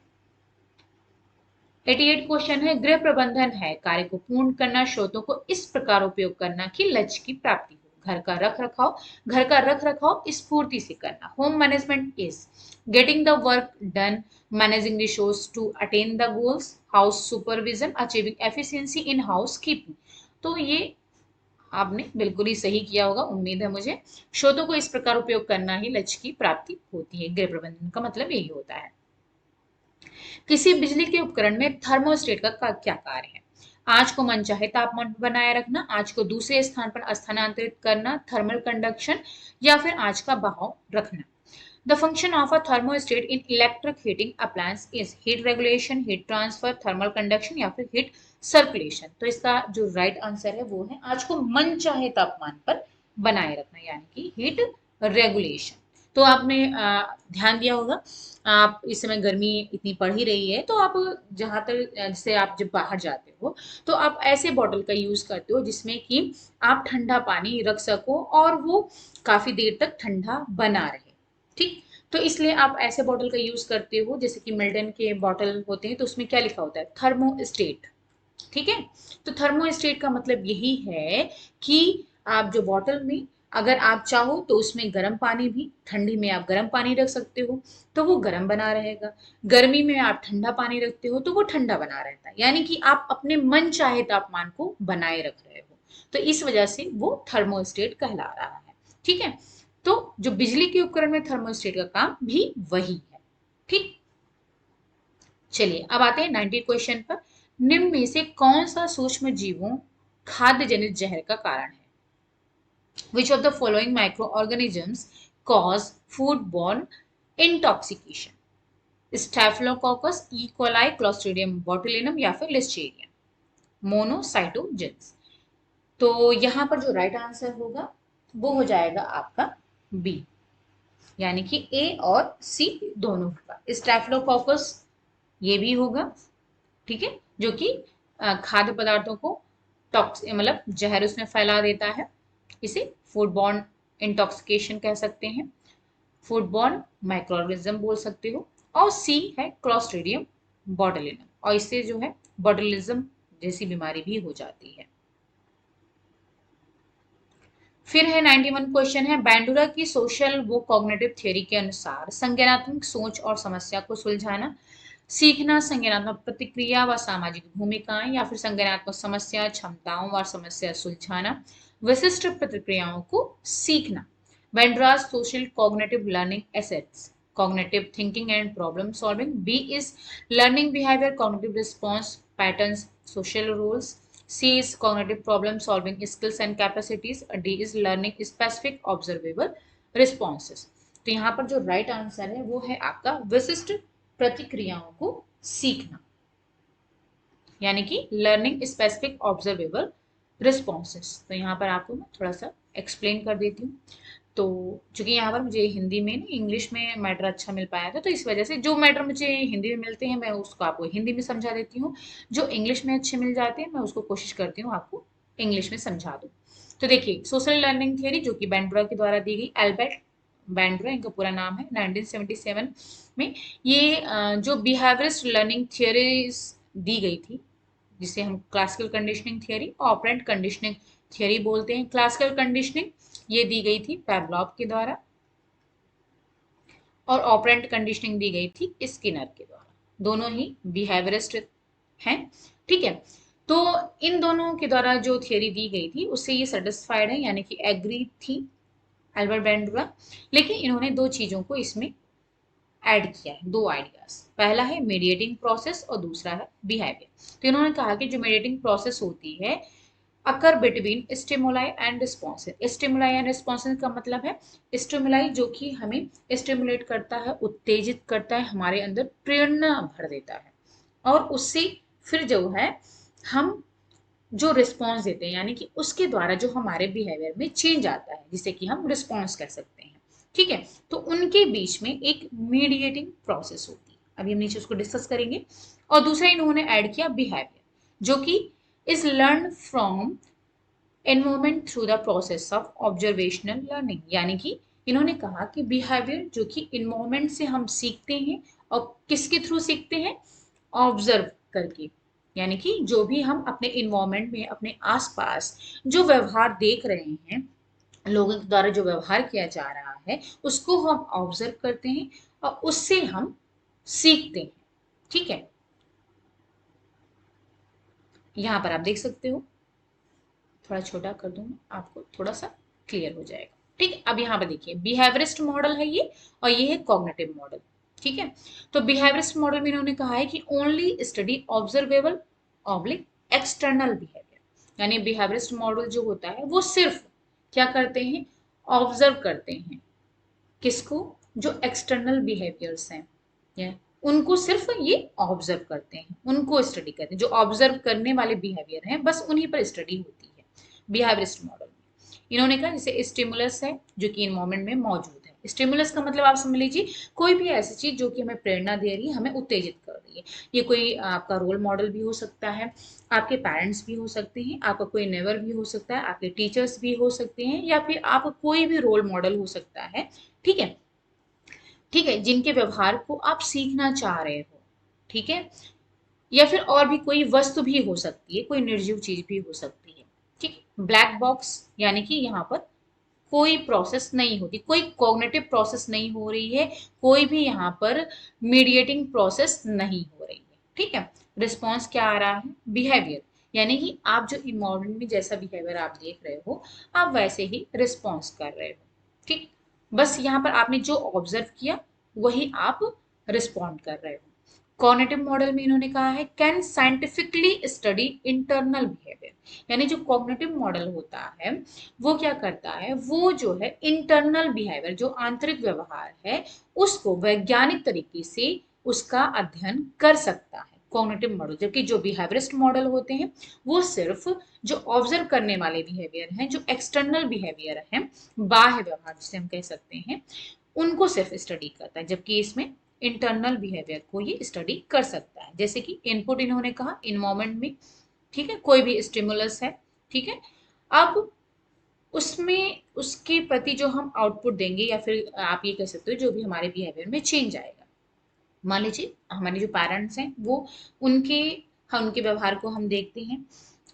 88 क्वेश्चन है, गृह प्रबंधन है कार्य को पूर्ण करना, स्रोतों को इस प्रकार उपयोग करना कि लक्ष्य की प्राप्ति हो। घर का रख रखाव स्फूर्ति से करना। Home management is getting the work done, managing resource to attain the goals, house supervision, achieving efficiency in house keeping. तो ये आपने बिल्कुल ही सही किया होगा, उम्मीद है मुझे। स्रोतों को इस प्रकार उपयोग करना ही लक्ष्य की प्राप्ति होती है। गृह प्रबंधन का मतलब यही होता है। किसी बिजली के उपकरण में थर्मोस्टेट का क्या कार्य है? आंच को मनचाहे तापमान पर बनाए रखना, आंच को दूसरे स्थान पर स्थानांतरित करना, थर्मल कंडक्शन, या फिर आंच का बहाव रखना। The function of a thermostat in electric heating appliance is heat regulation, heat transfer, thermal conduction या फिर हीट सर्कुलेशन। तो इसका जो राइट आंसर है वो है आंच को मनचाहे तापमान पर बनाए रखना, यानी कि हीट रेगुलेशन। तो आपने ध्यान दिया होगा, आप इस समय गर्मी इतनी पड़ ही रही है, तो आप जहां तक जैसे आप जब बाहर जाते हो तो आप ऐसे बॉटल का यूज करते हो जिसमें कि आप ठंडा पानी रख सको और वो काफी देर तक ठंडा बना रहे, ठीक। तो इसलिए आप ऐसे बॉटल का यूज करते हो, जैसे कि मिल्टन के बॉटल होते हैं, तो उसमें क्या लिखा होता है? थर्मोस्टेट, ठीक है। तो थर्मोस्टेट का मतलब यही है कि आप जो बॉटल में अगर आप चाहो तो उसमें गर्म पानी भी, ठंडी में आप गर्म पानी रख सकते हो तो वो गर्म बना रहेगा, गर्मी में आप ठंडा पानी रखते हो तो वो ठंडा बना रहता है, यानी कि आप अपने मन चाहे तापमान को बनाए रख रहे हो। तो इस वजह से वो थर्मोस्टेट कहला रहा है, ठीक है। तो जो बिजली के उपकरण में थर्मोस्टेट का काम भी वही है, ठीक। चलिए अब आते हैं 90 क्वेश्चन पर। निम्न में से कौन सा सूक्ष्म जीवों खाद्य जनित जहर का कारण है? Which of the following microorganisms cause foodborne intoxication? Staphylococcus, E coli, Clostridium botulinum या फिर लिस्टेरियम। मोनोसाइटोजेंस। तो यहाँ पर जो राइट आंसर होगा वो हो जाएगा आपका बी, यानी कि ए और सी दोनों होगा। स्टेफिलोकोकस ये भी होगा, ठीक है, जो कि खाद्य पदार्थों को टॉक्स मतलब जहर उसमें फैला देता है, इसे फूडबॉर्न इंटॉक्सिकेशन कह सकते हैं, फूडबॉर्न माइक्रोऑर्गेनिज्म बोल सकते हो। और सी है क्लोस्ट्रिडियम बॉटुलिज्म, और इससे जो है बॉटुलिज्म जैसी बीमारी भी हो जाती है। फिर है 91 क्वेश्चन है, बैंडुरा की सोशल वो कॉग्निटिव थ्योरी के अनुसार संज्ञानात्मक सोच और समस्या को सुलझाना, सीखना, संज्ञानात्मक प्रतिक्रिया व सामाजिक भूमिकाएं, या फिर संज्ञानात्मक समस्या, क्षमताओं व समस्या सुलझाना, विशिष्ट प्रतिक्रियाओं को सीखना। Bandura's social cognitive learning assets, cognitive thinking and problem solving. B is learning behavior, cognitive response patterns, social roles. C is cognitive problem solving skills and capacities. D is learning specific observable responses. तो यहाँ पर जो right answer है वो है आपका विशिष्ट प्रतिक्रियाओं को सीखना, यानी कि लर्निंग स्पेसिफिक ऑब्जर्वेबल रिस्पॉन्सेस। तो यहाँ पर आपको मैं थोड़ा सा एक्सप्लेन कर देती हूँ। तो चूंकि यहाँ पर मुझे हिंदी में इंग्लिश में मैटर अच्छा मिल पाया था, तो इस वजह से जो मैटर मुझे हिंदी में मिलते हैं मैं उसको आपको हिंदी में समझा देती हूँ, जो इंग्लिश में अच्छे मिल जाते हैं मैं उसको कोशिश करती हूँ आपको इंग्लिश में समझा दूँ। तो देखिए, सोशल लर्निंग थियरी जो कि बैंड्रा के द्वारा दी गई, एल्बर्ट बैंड्रा इनका पूरा नाम है, 1977 में ये जो बिहेवियरिस्ट लर्निंग थियरीज दी गई थी, जिसे हम classical conditioning theory, operant conditioning theory बोलते हैं। क्लासिकल कंडीशनिंग ये दी गई थी पैवलॉव के द्वारा, और ऑपरेंट कंडीशनिंग दी गई थी स्किनर के द्वारा। दोनों ही बिहेवियरिस्ट हैं, ठीक है। तो इन दोनों के द्वारा जो थियरी दी गई थी उससे ये सेटिस्फाइड है, यानी कि एग्री थी एल्बर्ट बैंडुरा। लेकिन इन्होंने दो चीजों को इसमें ऐड किया है, दो आइडियाज। पहला है मीडिएटिंग प्रोसेस और दूसरा है बिहेवियर। तो इन्होंने कहा कि जो मीडिएटिंग प्रोसेस होती है occur between stimuli and responses. Stimuli and responses का मतलब है स्टिमुलाई जो कि हमें स्टिमुलेट करता है, उत्तेजित करता है, हमारे अंदर प्रेरणा भर देता है, और उससे फिर जो है हम जो रिस्पॉन्स देते हैं, यानी कि उसके द्वारा जो हमारे बिहेवियर में चेंज आता है, जिसे कि हम रिस्पॉन्स कर सकते हैं, ठीक है। तो उनके बीच में एक मीडिएटिंग प्रोसेस होती है, अभी हम नीचे उसको डिस्कस करेंगे। और दूसरा इन्होंने ऐड किया बिहेवियर, जो कि is learn from environment through the process of observational learning, यानी कि इन्होंने कहा कि बिहेवियर जो कि इन्वायरमेंट से हम सीखते हैं, और किसके थ्रू सीखते हैं, ऑब्जर्व करके। यानी कि जो भी हम अपने इन्वायरमेंट में अपने आसपास जो व्यवहार देख रहे हैं, लोगों के द्वारा जो व्यवहार किया जा रहा है, उसको हम ऑब्जर्व करते हैं और उससे हम सीखते हैं, ठीक है। यहां पर आप देख सकते हो, थोड़ा छोटा कर दूं मैं, आपको थोड़ा सा क्लियर हो जाएगा, ठीक है। अब यहाँ पे देखिए, बिहेवियरिस्ट मॉडल है ये, और ये है कॉग्निटिव मॉडल, ठीक है। तो बिहेवियरिस्ट मॉडल में इन्होंने कहा है कि only study observable oblique external behaviour, यानी बिहेवियरिस्ट मॉडल जो होता है वो सिर्फ क्या करते हैं, ऑब्जर्व करते हैं, किसको, जो एक्सटर्नल बिहेवियर्स हैं, या उनको सिर्फ ये ऑब्जर्व करते हैं, उनको स्टडी करते हैं, जो ऑब्जर्व करने वाले बिहेवियर हैं बस उन्हीं पर स्टडी होती है बिहेवियरिस्ट मॉडल में। इन्होंने कहा जैसे स्टिमुलस है जो कि इन्वायरमेंट में मौजूद है। स्टिमुलस का मतलब आप समझ लीजिए कोई भी ऐसी चीज जो कि हमें प्रेरणा दे रही है, हमें उत्तेजित कर रही है। ये कोई आपका रोल मॉडल भी हो सकता है, आपके पेरेंट्स भी हो सकते हैं, आपका कोई नेबर भी हो सकता है, आपके टीचर्स भी हो सकते हैं, या फिर आपका कोई भी रोल मॉडल हो सकता है, ठीक है, ठीक है, जिनके व्यवहार को आप सीखना चाह रहे हो, ठीक है। या फिर और भी कोई वस्तु भी हो सकती है, कोई निर्जीव चीज भी हो सकती है, ठीक है। ब्लैक बॉक्स, यानी कि यहाँ पर कोई प्रोसेस नहीं होती, कोई कॉग्निटिव प्रोसेस नहीं हो रही है, कोई भी यहाँ पर मीडिएटिंग प्रोसेस नहीं हो रही है, ठीक है। रिस्पॉन्स क्या आ रहा है, बिहेवियर, यानी कि आप जो इन्वायरमेंट में जैसा बिहेवियर आप देख रहे हो, आप वैसे ही रिस्पॉन्स कर रहे हो, ठीक। बस यहाँ पर आपने जो ऑब्जर्व किया वही आप रिस्पॉन्ड कर रहे हो। कॉग्निटिव मॉडल में इन्होंने कहा है can scientifically study internal behaviour, यानी जो कॉग्निटिव मॉडल होता है वो क्या करता है, वो जो है इंटरनल बिहेवियर, जो आंतरिक व्यवहार है, उसको वैज्ञानिक तरीके से उसका अध्ययन कर सकता है कॉग्निटिव मॉडल। जबकि जो बिहेवियरिस्ट मॉडल होते हैं वो सिर्फ जो ऑब्जर्व करने वाले बिहेवियर हैं, जो एक्सटर्नल बिहेवियर हैं, बाह्य व्यवहार जिसे हम कह सकते हैं, उनको सिर्फ स्टडी करता है। जबकि इसमें इंटरनल बिहेवियर को ये स्टडी कर सकता है। जैसे कि इनपुट इन्होंने कहा इन्वायरमेंट में, ठीक है, कोई भी स्टिमुलस है, ठीक है। अब उसमें उसके प्रति जो हम आउटपुट देंगे, या फिर आप ये कह सकते हो जो भी हमारे बिहेवियर में चेंज आएगा, मान लीजिए हमारे जो पेरेंट्स हैं वो उनके हम उनके व्यवहार को हम देखते हैं,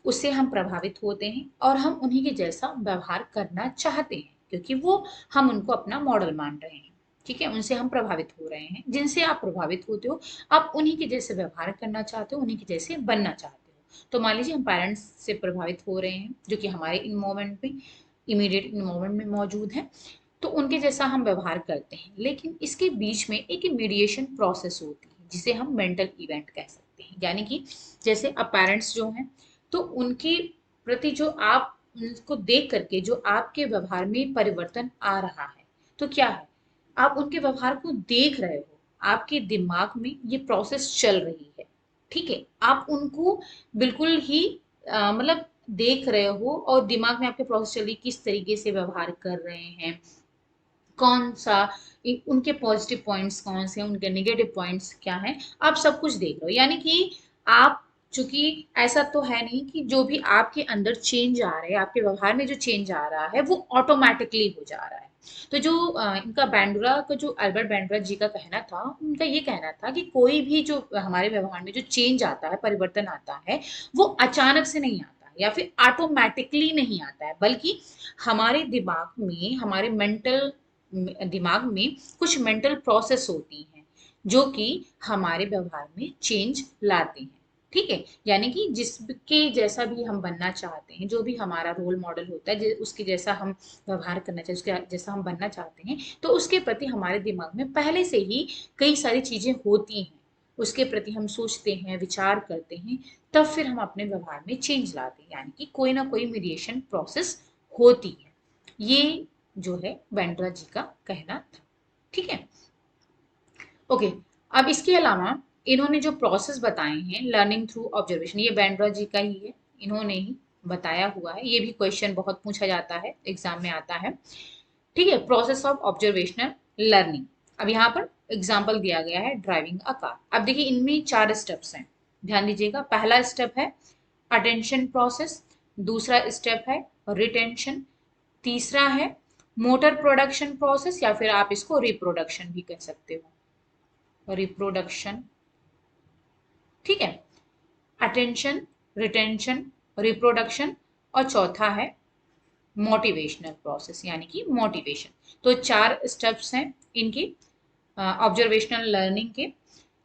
उससे हम प्रभावित होते हैं और हम उन्हीं के जैसा व्यवहार करना चाहते हैं, क्योंकि वो हम उनको अपना मॉडल मान रहे हैं। ठीक है, उनसे हम प्रभावित हो रहे हैं, जिनसे आप प्रभावित होते हो आप उन्हीं के जैसे व्यवहार करना चाहते हो, उन्हीं के जैसे बनना चाहते हो। तो मान लीजिए हम पेरेंट्स से प्रभावित हो रहे हैं जो कि हमारे इन मोमेंट में इमीडिएट इन मोमेंट में मौजूद है, तो उनके जैसा हम व्यवहार करते हैं। लेकिन इसके बीच में एक मीडिएशन प्रोसेस होती है जिसे हम मेंटल इवेंट कह सकते हैं। यानी कि जैसे अब पेरेंट्स जो हैं, तो उनके प्रति जो आप उनको देख करके जो आपके व्यवहार में परिवर्तन आ रहा है, तो क्या है, आप उनके व्यवहार को देख रहे हो, आपके दिमाग में ये प्रोसेस चल रही है। ठीक है, आप उनको बिल्कुल ही मतलब देख रहे हो और दिमाग में आपके प्रोसेस चल रही है, किस तरीके से व्यवहार कर रहे हैं, कौन सा उनके पॉजिटिव पॉइंट्स कौन से हैं, उनके नेगेटिव पॉइंट्स क्या हैं, आप सब कुछ देख रहे हो। यानी कि आप, चूंकि ऐसा तो है नहीं कि जो भी आपके अंदर चेंज आ रहा है, आपके व्यवहार में जो चेंज आ रहा है वो ऑटोमेटिकली हो जा रहा है। तो जो इनका बैंड्रा का जो अल्बर्ट बैंड्रा जी का कहना था, उनका ये कहना था कि कोई भी जो हमारे व्यवहार में जो चेंज आता है, परिवर्तन आता है, वो अचानक से नहीं आता है या फिर ऑटोमेटिकली नहीं आता है, बल्कि हमारे दिमाग में, हमारे मेंटल दिमाग में कुछ मेंटल प्रोसेस होती हैं जो कि हमारे व्यवहार में चेंज लाते हैं। ठीक है, यानी कि जिसके जैसा भी हम बनना चाहते हैं, जो भी हमारा रोल मॉडल होता है, उसके जैसा हम व्यवहार करना चाहते हैं, उसके जैसा हम बनना चाहते हैं, तो उसके प्रति हमारे दिमाग में पहले से ही कई सारी चीजें होती हैं, उसके प्रति हम सोचते हैं, विचार करते हैं, तब फिर हम अपने व्यवहार में चेंज लाते हैं। यानी कि कोई ना कोई मीडिएशन प्रोसेस होती है। ये जो है बैंड्रा जी का कहना था। ठीक है, ओके। अब इसके अलावा इन्होंने जो प्रोसेस बताए हैं लर्निंग थ्रू ऑब्जर्वेशन, ये बैंड्रा जी का ही है, इन्होंने ही बताया हुआ है। ये भी क्वेश्चन बहुत पूछा जाता है, एग्जाम में आता है। ठीक है, प्रोसेस ऑफ ऑब्जर्वेशनल लर्निंग। अब यहाँ पर एग्जाम्पल दिया गया है ड्राइविंग अ कार। अब देखिए इनमें 4 स्टेप्स हैं, ध्यान दीजिएगा। पहला स्टेप है अटेंशन प्रोसेस, दूसरा स्टेप है रिटेंशन, तीसरा है मोटर प्रोडक्शन प्रोसेस, या फिर आप इसको रिप्रोडक्शन भी कह सकते हो, रिप्रोडक्शन। ठीक है, अटेंशन, रिटेंशन, रिप्रोडक्शन, और चौथा है मोटिवेशनल प्रोसेस यानी कि मोटिवेशन। तो 4 स्टेप्स हैं इनके, ऑब्जर्वेशनल लर्निंग के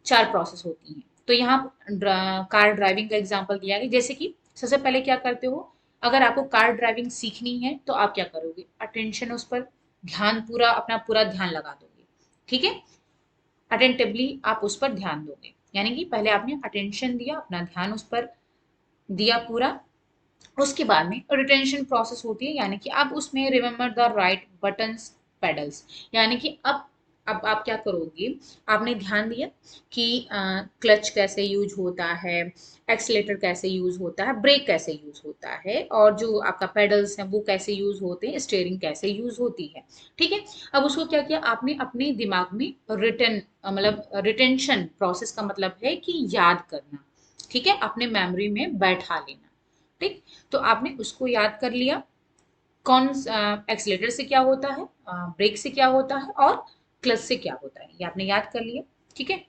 4 प्रोसेस होती हैं। तो यहाँ कार ड्राइविंग का एग्जांपल दिया है, जैसे कि सबसे पहले क्या करते हो, अगर आपको कार ड्राइविंग सीखनी है तो आप क्या करोगे, अटेंशन, उस पर ध्यान, पूरा अपना पूरा ध्यान लगा दोगे। ठीक है, अटेंटिवली आप उस पर ध्यान दोगे, यानी कि पहले आपने अटेंशन दिया, अपना ध्यान उस पर दिया पूरा। उसके बाद में रिटेंशन प्रोसेस होती है, यानी कि आप उसमें remember the right buttons pedals, यानी कि अब आप क्या करोगे, आपने ध्यान दिया कि क्लच कैसे यूज होता है, एक्सीलेटर कैसे यूज होता है, ब्रेक कैसे यूज होता है, और जो आपका पेडल्स हैं वो कैसे यूज होते हैं, स्टीयरिंग कैसे यूज होती है। ठीक है, अब उसको क्या किया आपने अपने दिमाग में रिटर्न, मतलब रिटेंशन प्रोसेस का मतलब है कि याद करना। ठीक है, अपने मेमोरी में बैठा लेना। ठीक, तो आपने उसको याद कर लिया, कौन एक्सीलेटर से क्या होता है, ब्रेक से क्या होता है, और क्लच से क्या होता है, ये आपने याद कर लिया। ठीक है,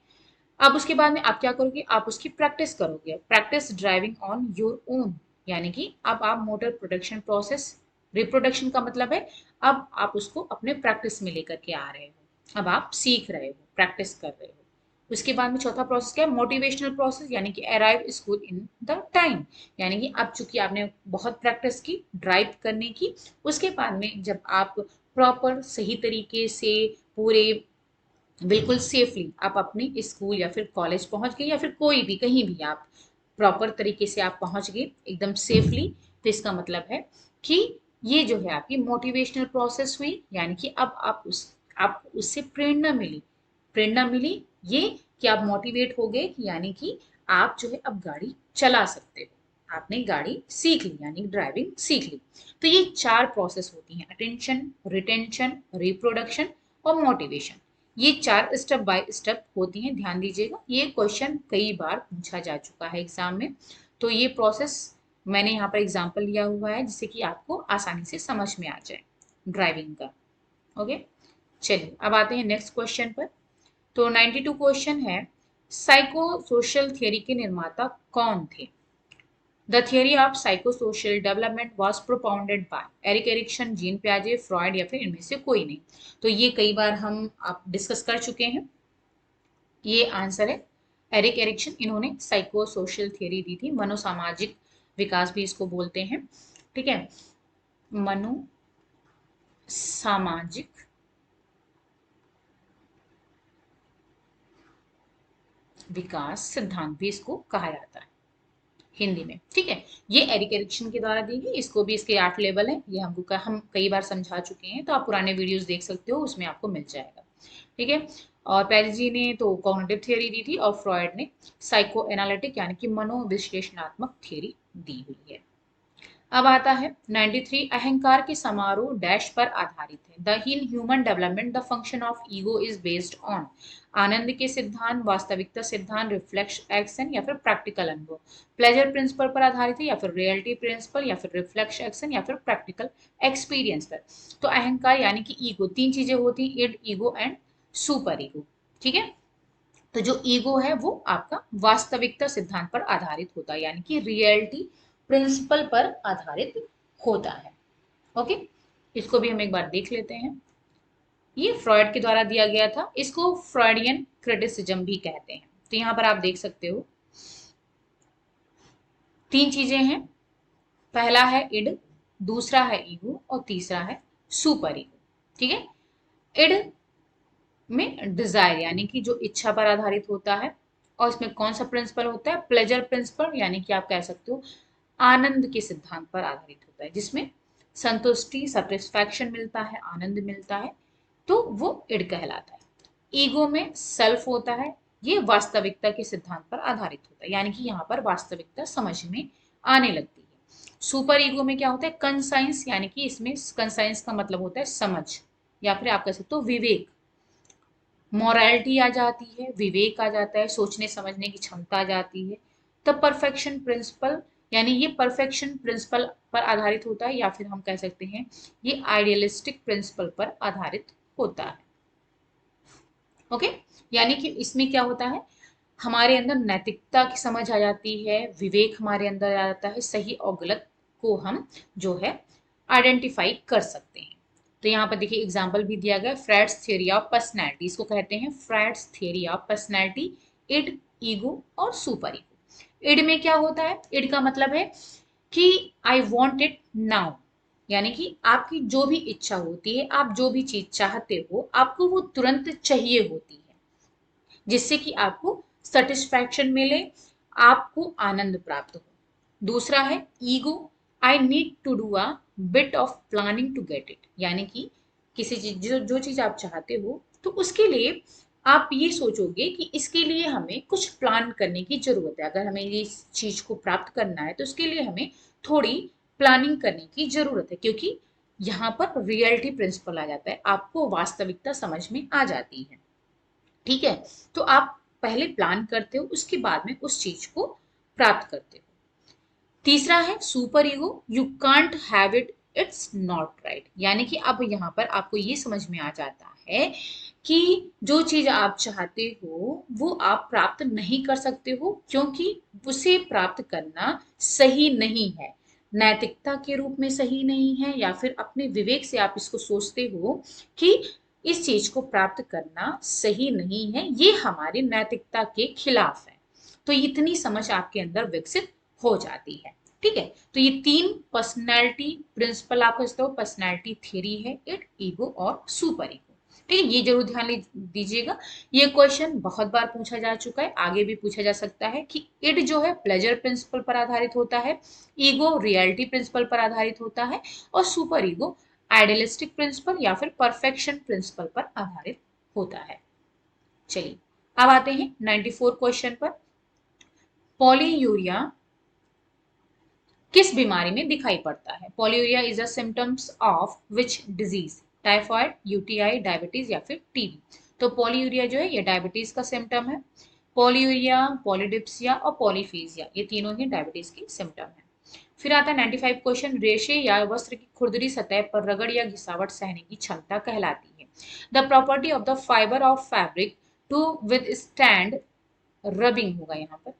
अब उसके बाद में आप क्या करोगे, आप उसकी प्रैक्टिस करोगे, practice driving on your own, यानी कि अब आप मोटर प्रोडक्शन प्रोसेस, रिप्रोडक्शन का मतलब है अब आप उसको अपने प्रैक्टिस में लेकर के आ रहे हो, अब आप सीख रहे हो, प्रैक्टिस कर रहे हो। उसके बाद में चौथा प्रोसेस क्या है, मोटिवेशनल प्रोसेस, यानी कि arrive school in the time, यानी कि अब चूंकि आपने बहुत प्रैक्टिस की ड्राइव करने की, उसके बाद में जब आप प्रॉपर सही तरीके से पूरे बिल्कुल सेफली आप अपने स्कूल या फिर कॉलेज पहुंच गए, या फिर कोई भी कहीं भी आप प्रॉपर तरीके से आप पहुंच गए एकदम सेफली, तो इसका मतलब है कि ये जो है आपकी मोटिवेशनल प्रोसेस हुई, यानी कि अब आप उससे प्रेरणा मिली, प्रेरणा मिली ये कि आप मोटिवेट हो गए, यानी कि आप जो है अब गाड़ी चला सकते हो, आपने गाड़ी सीख ली, यानी ड्राइविंग सीख ली। तो ये 4 प्रोसेस होती हैं, अटेंशन, रिटेंशन, रिप्रोडक्शन और मोटिवेशन। ये 4 स्टेप बाय स्टेप होती हैं, ध्यान दीजिएगा, ये क्वेश्चन कई बार पूछा जा चुका है एग्जाम में। तो ये प्रोसेस मैंने यहाँ पर एग्जाम्पल लिया हुआ है जिससे कि आपको आसानी से समझ में आ जाए ड्राइविंग का। ओके, चलिए अब आते हैं नेक्स्ट क्वेश्चन पर। तो 92 क्वेश्चन है, साइको सोशल थियरी के निर्माता कौन थे? The theory of psychosocial development was propounded by Erik Erikson, Jean पियाजे, फ्रॉयड या फिर इनमें से कोई नहीं। तो ये कई बार हम आप डिस्कस कर चुके हैं। ये आंसर है एरिक एरिक्सन। इन्होंने साइको सोशल थियरी दी थी, मनोसामाजिक विकास भी इसको बोलते हैं। ठीक है, मनोसामाजिक विकास सिद्धांत भी इसको कहा जाता है हिंदी में। ठीक है, ये एरिक एरिक्सन के द्वारा दी गई। इसको भी इसके 8 लेवल हैं, ये हम कई बार समझा चुके हैं, तो आप पुराने वीडियोस देख सकते हो, उसमें आपको मिल जाएगा। ठीक है, और पेरिजी ने तो कॉग्निटिव थियरी दी थी और फ्रॉयड ने साइको एनालिटिक यानी कि मनोविश्लेषणात्मक थियरी दी हुई है। अब आता है 93, अहंकार के समारोह डैश पर आधारित है। The in human development the function of ego is based on आनंद के सिद्धांत, वास्तविकता सिद्धांत, रिफ्लेक्स एक्शन या फिर प्रैक्टिकल अनुभव। प्लेजर प्रिंसिपल पर आधारित है या फिर रियलिटी प्रिंसिपल या फिर रिफ्लेक्स एक्शन या फिर प्रैक्टिकल एक्सपीरियंस पर। तो अहंकार यानी कि ईगो, तीन चीजें होती हैं, id, ego and super ego. ठीक है, तो जो ईगो है वो आपका वास्तविकता सिद्धांत पर आधारित होता है यानी कि रियलिटी प्रिंसिपल पर आधारित होता है। ओके, इसको भी हम एक बार देख लेते हैं। ये फ्रॉयड के द्वारा दिया गया था, इसको फ्रॉयडियन क्रिटिसिज्म भी कहते हैं। तो यहां पर आप देख सकते हो तीन चीजें हैं, पहला है इड, दूसरा है ईगो और तीसरा है सुपर ईगो। ठीक है, इड में डिजायर यानी कि जो इच्छा पर आधारित होता है, और इसमें कौन सा प्रिंसिपल होता है? प्लेजर प्रिंसिपल, यानी कि आप कह सकते हो आनंद के सिद्धांत पर आधारित होता है, जिसमें संतुष्टि, सेटिस्फैक्शन मिलता है, आनंद मिलता है, तो वो इड कहलाता है। ईगो में सेल्फ होता है, ये वास्तविकता के सिद्धांत पर आधारित होता है, यानी कि यहाँ पर वास्तविकता समझ में आने लगती है। सुपर ईगो में क्या होता है? कंसाइंस, यानी कि इसमें कंसाइंस का मतलब होता है समझ, या फिर आप कह सकते हो विवेक, मॉरलिटी आ जाती है, विवेक आ जाता है, सोचने समझने की क्षमता आ जाती है। द परफेक्शन प्रिंसिपल, यानी ये परफेक्शन प्रिंसिपल पर आधारित होता है, या फिर हम कह सकते हैं ये आइडियलिस्टिक प्रिंसिपल पर आधारित होता है। ओके, यानी कि इसमें क्या होता है, हमारे अंदर नैतिकता की समझ आ जाती है, विवेक हमारे अंदर आ जाता है, सही और गलत को हम जो है आइडेंटिफाई कर सकते हैं। तो यहाँ पर देखिए एग्जाम्पल भी दिया गया, फ्रेड्स थियरी ऑफ पर्सनैलिटी, इसको कहते हैं Freud's theory of personality, id, ego और सुपर ईगो। इड में क्या होता है? इड का मतलब है कि आई वॉन्ट इट नाउ, यानी कि आपकी जो भी इच्छा होती है, आप जो भी चीज चाहते हो, आपको वो तुरंत चाहिए होती है, जिससे कि आपको सेटिस्फैक्शन मिले, आपको आनंद प्राप्त हो। दूसरा है ego, I need to do a bit of planning to get it, यानी कि किसी चीज जो चीज आप चाहते हो, तो उसके लिए आप ये सोचोगे कि इसके लिए हमें कुछ प्लान करने की जरूरत है। अगर हमें इस चीज को प्राप्त करना है तो उसके लिए हमें थोड़ी प्लानिंग करने की जरूरत है, क्योंकि यहाँ पर रियलिटी प्रिंसिपल आ जाता है, आपको वास्तविकता समझ में आ जाती है। ठीक है, तो आप पहले प्लान करते हो, उसके बाद में उस चीज को प्राप्त करते हो। तीसरा है super ego, you can't have it, it's not right, यानी कि अब यहाँ पर आपको ये समझ में आ जाता है कि जो चीज आप चाहते हो वो आप प्राप्त नहीं कर सकते हो, क्योंकि उसे प्राप्त करना सही नहीं है, नैतिकता के रूप में सही नहीं है, या फिर अपने विवेक से आप इसको सोचते हो कि इस चीज को प्राप्त करना सही नहीं है, ये हमारी नैतिकता के खिलाफ है। तो इतनी समझ आपके अंदर विकसित हो जाती है। ठीक है, तो ये तीन पर्सनैलिटी प्रिंसिपल आप कहते हो, पर्सनैलिटी थ्योरी है, इट, ईगो और सुपर ईगो। ठीक है, ये जरूर ध्यान दीजिएगा, ये क्वेश्चन बहुत बार पूछा जा चुका है, आगे भी पूछा जा सकता है कि इट जो है प्लेजर प्रिंसिपल पर आधारित होता है, ईगो रियलिटी प्रिंसिपल पर आधारित होता है, और सुपर ईगो आइडियलिस्टिक प्रिंसिपल या फिर परफेक्शन प्रिंसिपल पर आधारित होता है। चलिए अब आते हैं 94 क्वेश्चन पर। पॉलीयूरिया किस बीमारी में दिखाई पड़ता है? Polyuria is a symptoms of which disease? Typhoid, UTI, diabetes या फिर टीबी? तो पॉलीयूरिया जो है ये डायबिटीज का सिम्टम है। पॉलीयूरिया, पॉलीडिप्सिया और पॉलीफीजिया, ये तीनों ही डायबिटीज की सिम्टम है। फिर आता है 95 क्वेश्चन, रेशे या वस्त्र की खुरदरी सतह पर रगड़ या घिसावट सहने की क्षमता कहलाती है। The property of the fibre of fabric to withstand rubbing होगा यहाँ पर।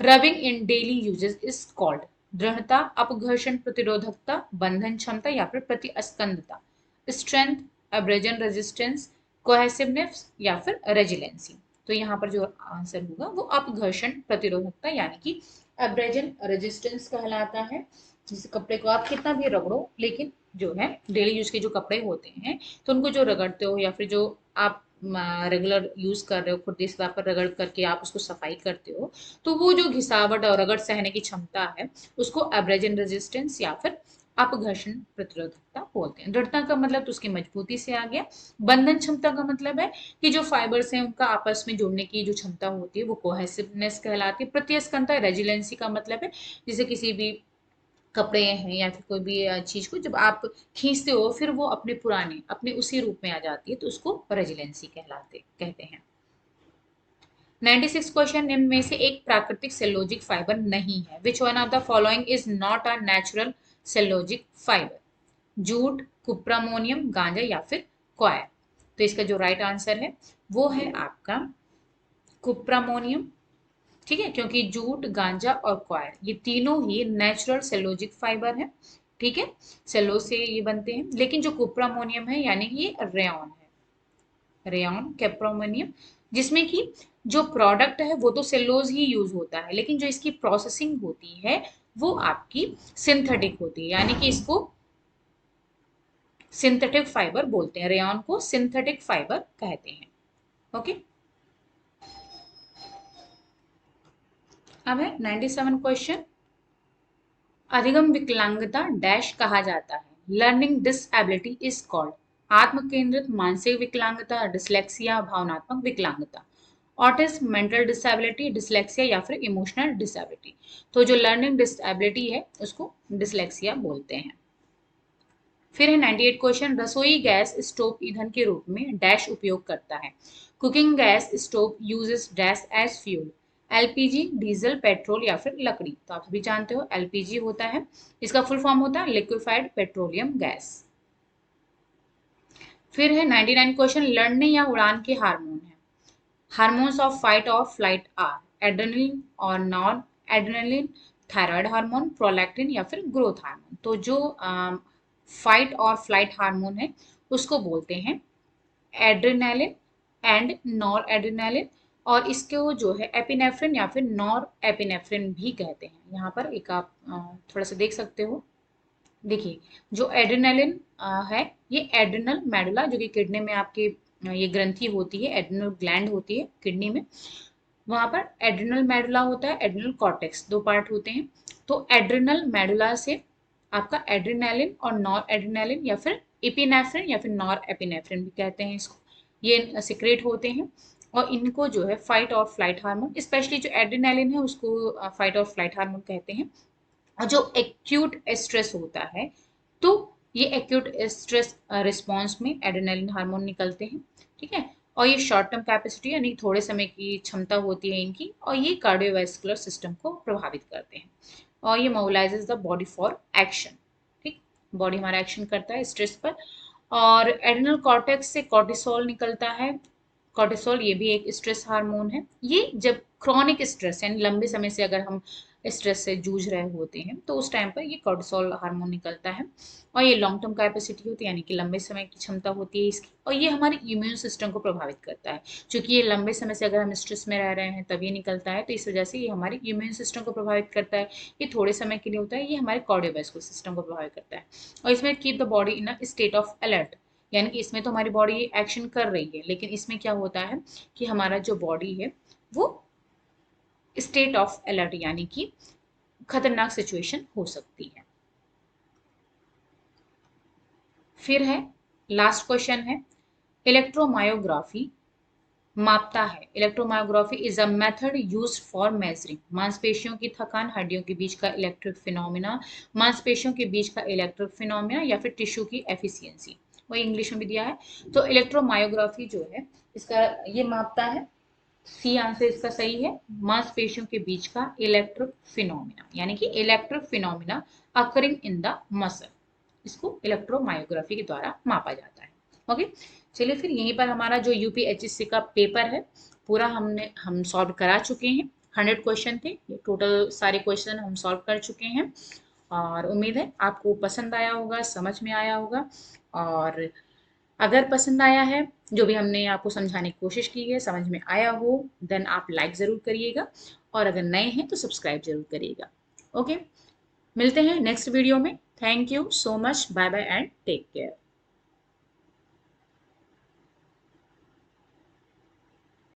Rubbing in daily uses is called दृढ़ता, अपघर्षण प्रतिरोधकता, बंधन क्षमता या फिर प्रतिस्कंदता, स्ट्रेंथ, एब्रेजन रेजिस्टेंस, कोहेसिवनेस या फिर रेजिलेंसी। तो यहाँ पर जो आंसर होगा वो अपघर्षण प्रतिरोधकता यानी कि एब्रेजन रेजिस्टेंस कहलाता है। जिस कपड़े को आप कितना भी रगड़ो, लेकिन जो है डेली यूज के जो कपड़े होते हैं तो उनको जो रगड़ते हो या फिर जो आप रेगुलर यूज कर रहे हो, खुरदी से पर रगड़ करके आप उसको सफाई करते हो, तो वो जो घिसावट और रगड़ सहने की क्षमता है उसको एब्रेजन रेजिस्टेंस या फिर अपघर्षण प्रतिरोधकता बोलते हैं। दृढ़ता का मतलब तो उसकी मजबूती से आ गया। बंधन क्षमता का मतलब है कि जो फाइबर्स हैं उनका आपस में जुड़ने की जो क्षमता होती है वो कोहेसिवनेस कहलाती है। प्रतिस्कंदता रेजिलेंसी का मतलब है जैसे किसी भी कपड़े हैं या फिर कोई भी चीज को जब आप खींचते हो फिर वो अपने पुराने अपने उसी रूप में आ जाती है, तो उसको रेजिलेंसी कहलाते कहते हैं। 96 क्वेश्चन, निम्न में से एक प्राकृतिक सेलोजिक फाइबर नहीं है। Which one of the following is not a natural cellulosic fibre? Jute, cuprammonium, गांजा या फिर कॉयर? तो इसका जो राइट आंसर है वो है आपका कुप्रामोनियम। ठीक है, क्योंकि जूट, गांजा और कॉयर ये तीनों ही नेचुरल सेलोजिक फाइबर है। ठीक है, सेलो से ये बनते हैं। लेकिन जो कुप्रामोनियम है यानी कि ये रेयन है, रेयन कैप्रोमोनियम, जिसमें कि जो प्रोडक्ट है वो तो सेलोज ही यूज होता है, लेकिन जो इसकी प्रोसेसिंग होती है वो आपकी सिंथेटिक होती है, यानी कि इसको सिंथेटिक फाइबर बोलते हैं। रेयन को सिंथेटिक फाइबर कहते हैं। ओके, अब है 97 क्वेश्चन। अधिगम विकलांगता डैश कहा जाता है? लर्निंग डिसएबिलिटी इज कॉल्ड आत्म केंद्रित मानसिक विकलांगता, डिसलेक्सिया, भावनात्मक विकलांगता, ऑटिज्म, मेंटल डिसएबिलिटी, डिसलेक्सिया या फिर इमोशनल डिसएबिलिटी। तो जो लर्निंग डिसएबिलिटी है उसको डिसलेक्सिया बोलते हैं। फिर है 98 क्वेश्चन। रसोई गैस स्टोव ईंधन के रूप में डैश उपयोग करता है? Cooking gas stove uses dash as fuel, LPG, diesel, petrol या फिर लकड़ी? तो आप सभी जानते हो एलपीजी होता है। इसका फुल फॉर्म होता है लिक्विफाइड पेट्रोलियम गैस। फिर है 99 क्वेश्चन। लड़ने या उड़ान के हार्मोन है? हार्मोन्स ऑफ फाइट और फ्लाइट आर एड्रेनलिन और non adrenaline, thyroid hormone, prolactin या फिर ग्रोथ हार्मोन? तो जो फाइट और फ्लाइट हार्मोन है उसको बोलते हैं एड्रेनालिन एंड नॉर एड्रेनालिन, और इसको जो है एपिनेफ्रिन या फिर नॉर एपिनेफ्रिन भी कहते हैं। यहाँ पर एक आप थोड़ा सा देख सकते हो। देखिए, जो एड्रेनालिन है ये एड्रेनल मेडुला, जो कि किडनी में आपके ये ग्रंथि होती है, एड्रेनल ग्लैंड होती है किडनी में, वहां पर एड्रेनल मेडुला होता है, एड्रेनल कॉर्टेक्स, दो पार्ट होते हैं। तो एड्रेनल मेडुला से आपका एड्रेनालिन और नॉर एड्रेनालिन या फिर एपिनेफ्रिन या फिर नॉर एपिनेफ्रिन भी कहते हैं इसको, ये सिक्रेट होते हैं। और इनको जो है फाइट और फ्लाइट हार्मोन, स्पेशली जो एड्रेनालिन है उसको फाइट और फ्लाइट हार्मोन कहते हैं। और जो एक्यूट स्ट्रेस होता है तो ये एक्यूट स्ट्रेस रिस्पॉन्स में एड्रेनलिन हार्मोन निकलते हैं। ठीक है, और ये शॉर्ट टर्म कैपेसिटी यानी थोड़े समय की क्षमता होती है इनकी, और ये कार्डियोवैस्कुलर सिस्टम को प्रभावित करते हैं और ये mobilises the body for action. ठीक, बॉडी हमारा एक्शन करता है स्ट्रेस पर। और एड्रेनल कॉर्टेक्स से कॉर्टिसोल निकलता है। कॉर्टिसोल ये भी एक स्ट्रेस हार्मोन है। ये जब क्रॉनिक स्ट्रेस यानी लंबे समय से अगर हम स्ट्रेस से जूझ रहे होते हैं तो उस टाइम पर ये कॉर्टिसोल हार्मोन निकलता है। और ये लॉन्ग टर्म कैपेसिटी होती है यानी कि लंबे समय की क्षमता होती है इसकी, और ये हमारे इम्यून सिस्टम को प्रभावित करता है। क्योंकि ये लंबे समय से अगर हम स्ट्रेस में रह रहे हैं तब ये निकलता है, तो इस वजह से ये हमारे इम्यून सिस्टम को प्रभावित करता है। ये थोड़े समय के लिए होता है, ये हमारे कार्डियोवैस्कुलर सिस्टम को प्रभावित करता है। और इसमें keep the body in a state of alert, यानी कि इसमें तो हमारी बॉडी एक्शन कर रही है, लेकिन इसमें क्या होता है कि हमारा जो बॉडी है वो स्टेट ऑफ अलर्ट यानी कि खतरनाक सिचुएशन हो सकती है। फिर है लास्ट क्वेश्चन है, इलेक्ट्रोमायोग्राफी मापता है? Electromyography is a method used for measuring मांसपेशियों की थकान, हड्डियों के बीच का इलेक्ट्रिक फिनोमिना, मांसपेशियों के बीच का इलेक्ट्रिक फिनोमिना या फिर टिश्यू की एफिशिएंसी। वो इंग्लिश में भी दिया है। तो इलेक्ट्रोमायोग्राफी जो है इसका ये मापता है, सी आंसर इसका सही है, मांसपेशियों के बीच का इलेक्ट्रिक फिनोमिना, यानी कि electric phenomena occurring in the muscle, इसको इलेक्ट्रोमायोग्राफी के द्वारा मापा जाता है। ओके, चलिए फिर यहीं पर हमारा जो यूपीएचएससी का पेपर है पूरा हम सॉल्व करा चुके हैं। 100 क्वेश्चन थे, ये टोटल सारे क्वेश्चन हम सॉल्व कर चुके हैं और उम्मीद है आपको पसंद आया होगा, समझ में आया होगा। और अगर पसंद आया है जो भी हमने आपको समझाने की कोशिश की है, समझ में आया हो, देन आप लाइक ज़रूर करिएगा और अगर नए हैं तो सब्सक्राइब ज़रूर करिएगा। ओके, मिलते हैं नेक्स्ट वीडियो में। Thank you so much, bye bye and take care.